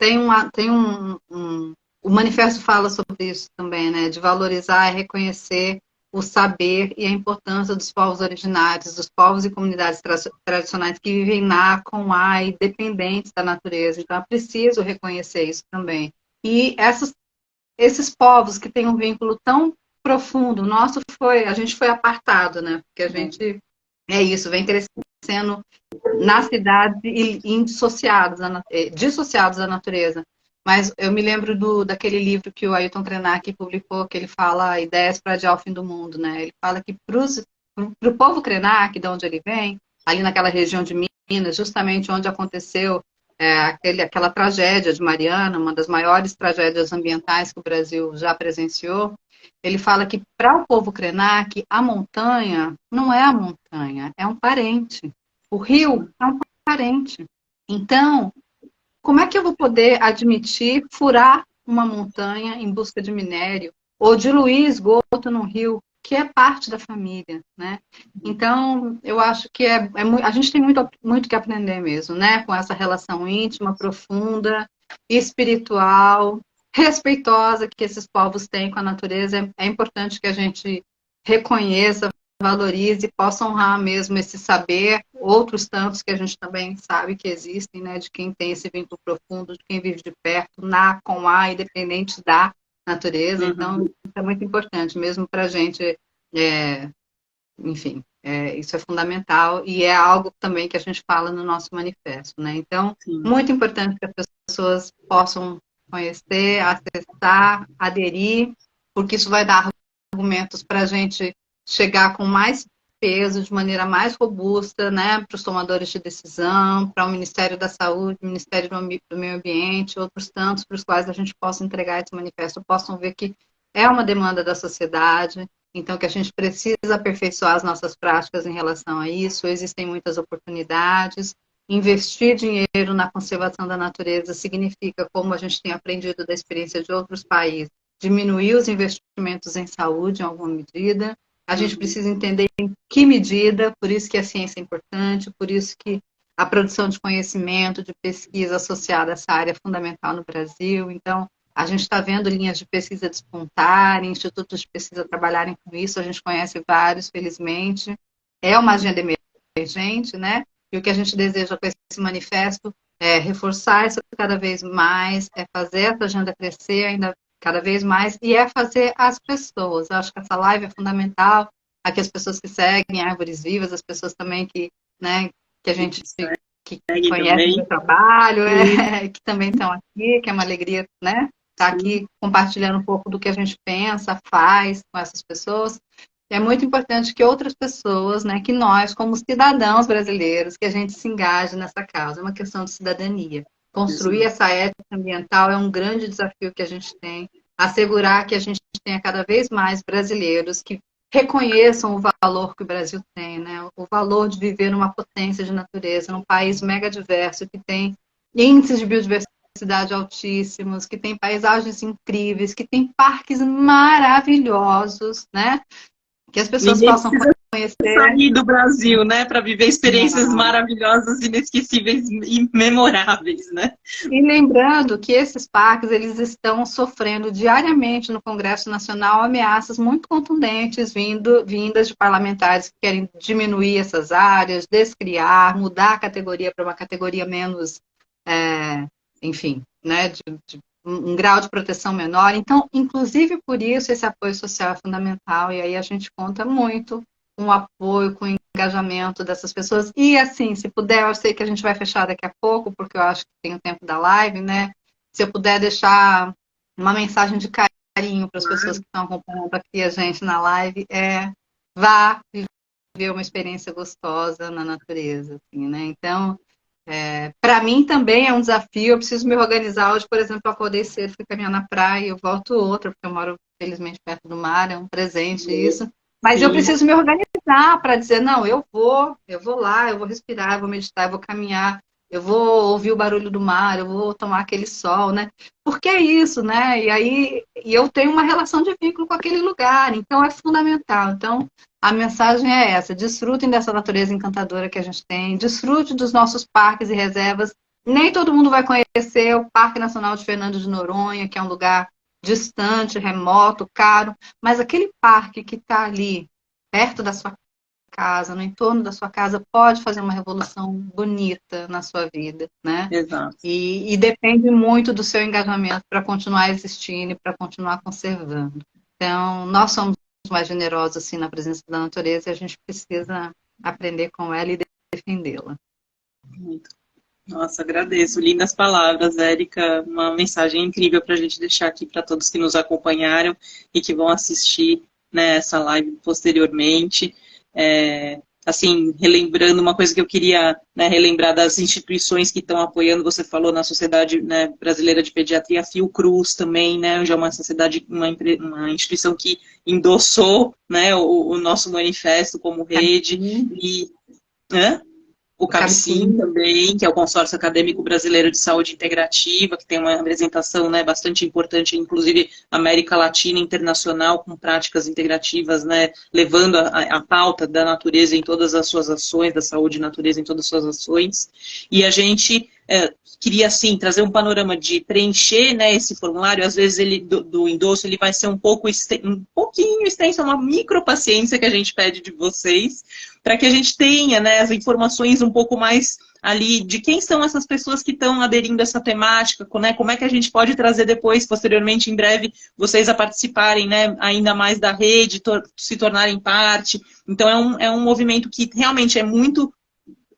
o manifesto fala sobre isso também, né? De valorizar e reconhecer o saber e a importância dos povos originários, dos povos e comunidades tradicionais que vivem na, com a e dependentes da natureza. Então, é preciso reconhecer isso também. E esses povos que têm um vínculo tão profundo, a gente foi apartado, né? Porque a gente vem crescendo na cidade e dissociados da natureza. Mas eu me lembro daquele livro que o Ailton Krenak publicou, que ele fala Ideias para Adiar o Fim do Mundo, né? Ele fala que para o povo Krenak, de onde ele vem, ali naquela região de Minas, justamente onde aconteceu aquela tragédia de Mariana, uma das maiores tragédias ambientais que o Brasil já presenciou, ele fala que para o povo Krenak, a montanha não é a montanha, é um parente. O rio é um parente. Então, como é que eu vou poder admitir furar uma montanha em busca de minério ou diluir esgoto num rio que é parte da família, né? Então, eu acho que a gente tem muito que aprender mesmo, né? Com essa relação íntima, profunda, espiritual, respeitosa que esses povos têm com a natureza. É importante que a gente reconheça, valorize e possa honrar mesmo esse saber, outros tantos que a gente também sabe que existem, né? De quem tem esse vínculo profundo, de quem vive de perto, com a, independente da natureza. Então, isso é muito importante, mesmo para a gente, enfim, isso é fundamental e é algo também que a gente fala no nosso manifesto, né? Então, muito importante que as pessoas possam conhecer, acessar, aderir, porque isso vai dar argumentos para a gente chegar com mais peso, de maneira mais robusta, né, para os tomadores de decisão, para o Ministério da Saúde, Ministério do Meio Ambiente, outros tantos para os quais a gente possa entregar esse manifesto, possam ver que é uma demanda da sociedade, então que a gente precisa aperfeiçoar as nossas práticas em relação a isso, existem muitas oportunidades, investir dinheiro na conservação da natureza significa, como a gente tem aprendido da experiência de outros países, diminuir os investimentos em saúde em alguma medida. A gente precisa entender em que medida, por isso que a ciência é importante, por isso que a produção de conhecimento, de pesquisa associada a essa área é fundamental no Brasil. Então, a gente está vendo linhas de pesquisa despontarem, institutos de pesquisa trabalharem com isso, a gente conhece vários, felizmente. É uma agenda emergente, né? E o que a gente deseja com esse manifesto é reforçar isso cada vez mais, é fazer essa agenda crescer ainda cada vez mais, e é fazer as pessoas. Eu acho que essa live é fundamental, aqui as pessoas que seguem Árvores Vivas, as pessoas também que, né, que a gente que Segue conhecem o também. meu trabalho, que também estão aqui, que é uma alegria, né? Estar aqui compartilhando um pouco do que a gente pensa, faz com essas pessoas. É muito importante que outras pessoas, né, que nós, como cidadãos brasileiros, que a gente se engaje nessa causa. É uma questão de cidadania. Construir essa ética ambiental é um grande desafio que a gente tem. Assegurar que a gente tenha cada vez mais brasileiros que reconheçam o valor que o Brasil tem, né? O valor de viver numa potência de natureza, num país mega diverso, que tem índices de biodiversidade altíssimos, que tem paisagens incríveis, que tem parques maravilhosos, né? Que as pessoas Ninguém possam precisa conhecer. sair do Brasil, né, para viver experiências maravilhosas, inesquecíveis e memoráveis, né? E lembrando que esses parques eles estão sofrendo diariamente no Congresso Nacional ameaças muito contundentes vindas de parlamentares que querem diminuir essas áreas, descriar, mudar a categoria para uma categoria menos, enfim, né, de um grau de proteção menor. Então, inclusive por isso, esse apoio social é fundamental e aí a gente conta muito com o apoio, com o engajamento dessas pessoas. E assim, se puder, eu sei que a gente vai fechar daqui a pouco, porque eu acho que tem o tempo da live, né? Se eu puder deixar uma mensagem de carinho para as pessoas que estão acompanhando aqui a gente na live, vá viver uma experiência gostosa na natureza, assim, né? Então, para mim também é um desafio, eu preciso me organizar. Hoje, por exemplo, eu acordei cedo, fui caminhar na praia, eu volto outra, porque eu moro, felizmente, perto do mar, é um presente isso. Mas eu Sim. preciso me organizar para dizer, não, eu vou lá, eu vou respirar, eu vou meditar, eu vou caminhar, eu vou ouvir o barulho do mar, eu vou tomar aquele sol, né? Porque é isso, né? E aí eu tenho uma relação de vínculo com aquele lugar, então é fundamental. Então, a mensagem é essa: desfrutem dessa natureza encantadora que a gente tem, desfrute dos nossos parques e reservas. Nem todo mundo vai conhecer o Parque Nacional de Fernando de Noronha, que é um lugar distante, remoto, caro, mas aquele parque que está ali, perto da sua casa, no entorno da sua casa, pode fazer uma revolução bonita na sua vida, né? Exato. E depende muito do seu engajamento para continuar existindo e para continuar conservando. Então, nós somos mais generosos assim na presença da natureza e a gente precisa aprender com ela e defendê-la. Muito. Nossa, agradeço. Lindas palavras, Érica. Uma mensagem incrível para a gente deixar aqui para todos que nos acompanharam e que vão assistir, né, essa live posteriormente. Assim, relembrando uma coisa que eu queria, né, relembrar das instituições que estão apoiando, você falou na Sociedade, né, Brasileira de Pediatria, a Fiocruz também, né, já é uma sociedade, uma instituição que endossou, né, o nosso manifesto como rede. E... O CAPCIM também, que é o Consórcio Acadêmico Brasileiro de Saúde Integrativa, que tem uma representação, né, bastante importante, inclusive América Latina e internacional, com práticas integrativas, né, levando a pauta da natureza em todas as suas ações, da saúde e natureza em todas as suas ações. E a gente queria, assim, trazer um panorama de preencher, né, esse formulário. Às vezes ele do endosso ele vai ser um pouquinho extenso, uma micropaciência que a gente pede de vocês, para que a gente tenha, né, as informações um pouco mais ali de quem são essas pessoas que estão aderindo a essa temática, né, como é que a gente pode trazer depois, posteriormente, em breve, vocês a participarem, né, ainda mais da rede, se tornarem parte. Então é um movimento que realmente é muito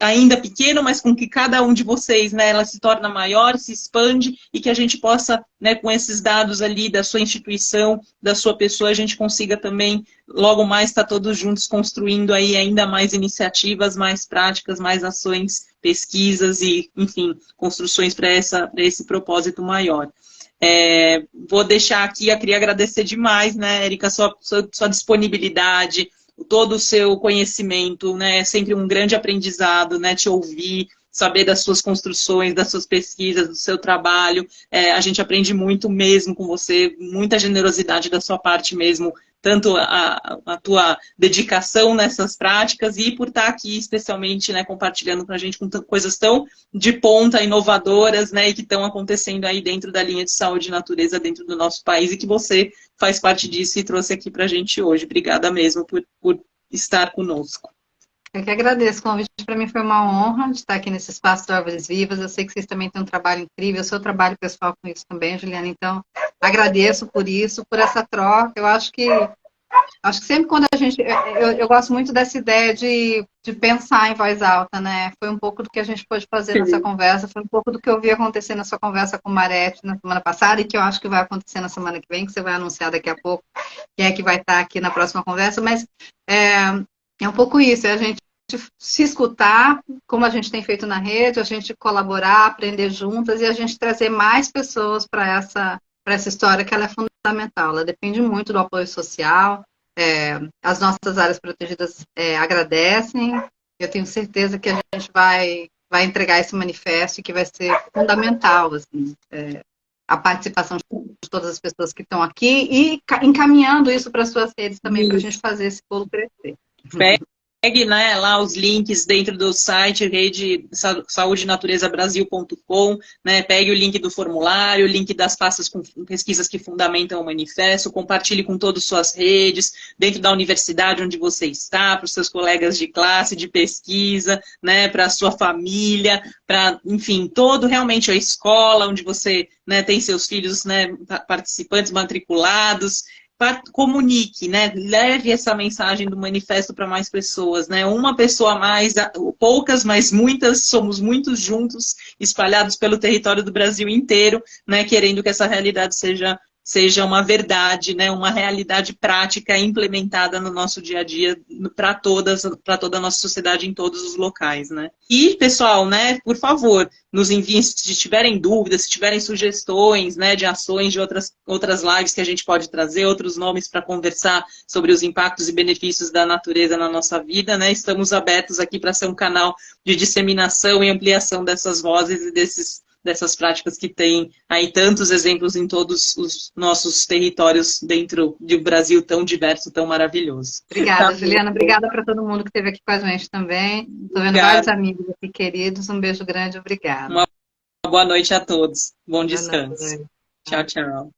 ainda pequeno, mas com que cada um de vocês, né, ela se torna maior, se expande e que a gente possa, né, com esses dados ali da sua instituição, da sua pessoa, a gente consiga também, logo mais, estar todos juntos construindo aí ainda mais iniciativas, mais práticas, mais ações, pesquisas e, enfim, construções para esse propósito maior. Vou deixar aqui, eu queria agradecer demais, né, Érica, sua disponibilidade, todo o seu conhecimento, né? É sempre um grande aprendizado, né? Te ouvir, saber das suas construções, das suas pesquisas, do seu trabalho. A gente aprende muito mesmo com você, muita generosidade da sua parte mesmo, tanto a tua dedicação nessas práticas e por estar aqui especialmente, né, compartilhando com a gente com coisas tão de ponta, inovadoras, né, e que estão acontecendo aí dentro da linha de saúde e natureza dentro do nosso país e que você faz parte disso e trouxe aqui para a gente hoje. Obrigada mesmo por estar conosco. Eu que agradeço o convite, para mim foi uma honra de estar aqui nesse espaço de Árvores Vivas. Eu sei que vocês também têm um trabalho incrível, o seu trabalho pessoal com isso também, Juliana. Então, agradeço por isso, por essa troca. Eu acho que Acho que sempre quando a gente... Eu gosto muito dessa ideia de pensar em voz alta, né? Foi um pouco do que a gente pôde fazer nessa conversa, foi um pouco do que eu vi acontecer na sua conversa com o Marete na semana passada e que eu acho que vai acontecer na semana que vem, que você vai anunciar daqui a pouco, quem é que vai estar aqui na próxima conversa, mas é um pouco isso, é a gente se escutar, como a gente tem feito na rede, a gente colaborar, aprender juntas e a gente trazer mais pessoas para essa história que ela é fundamental. Ela depende muito do apoio social. As nossas áreas protegidas agradecem. Eu tenho certeza que a gente vai entregar esse manifesto e que vai ser fundamental assim, a participação de todas as pessoas que estão aqui e encaminhando isso para as suas redes também, para a gente fazer esse bolo crescer. Pegue, né, lá os links dentro do site rede saudenaturezabrasil.com, né, pegue o link do formulário, o link das pastas com pesquisas que fundamentam o manifesto, compartilhe com todas as suas redes, dentro da universidade onde você está, para os seus colegas de classe, de pesquisa, né, para a sua família, para, enfim, todo realmente a escola onde você, né, tem seus filhos, né, participantes matriculados. Comunique, né? Leve essa mensagem do manifesto para mais pessoas, né? Uma pessoa a mais, poucas, mas muitas, somos muitos juntos, espalhados pelo território do Brasil inteiro, né? Querendo que essa realidade seja uma verdade, né? Uma realidade prática implementada no nosso dia a dia para toda a nossa sociedade em todos os locais, né? E, pessoal, né, por favor, nos enviem se tiverem dúvidas, se tiverem sugestões, né, de ações de outras lives que a gente pode trazer, outros nomes para conversar sobre os impactos e benefícios da natureza na nossa vida, né? Estamos abertos aqui para ser um canal de disseminação e ampliação dessas vozes e dessas práticas que tem aí tantos exemplos em todos os nossos territórios dentro de um Brasil tão diverso, tão maravilhoso. Obrigada, Juliana. Obrigada para todo mundo que esteve aqui com a gente também. Estou vendo vários amigos aqui queridos. Um beijo grande, obrigada. Uma boa noite a todos. Bom descanso. Tchau, tchau.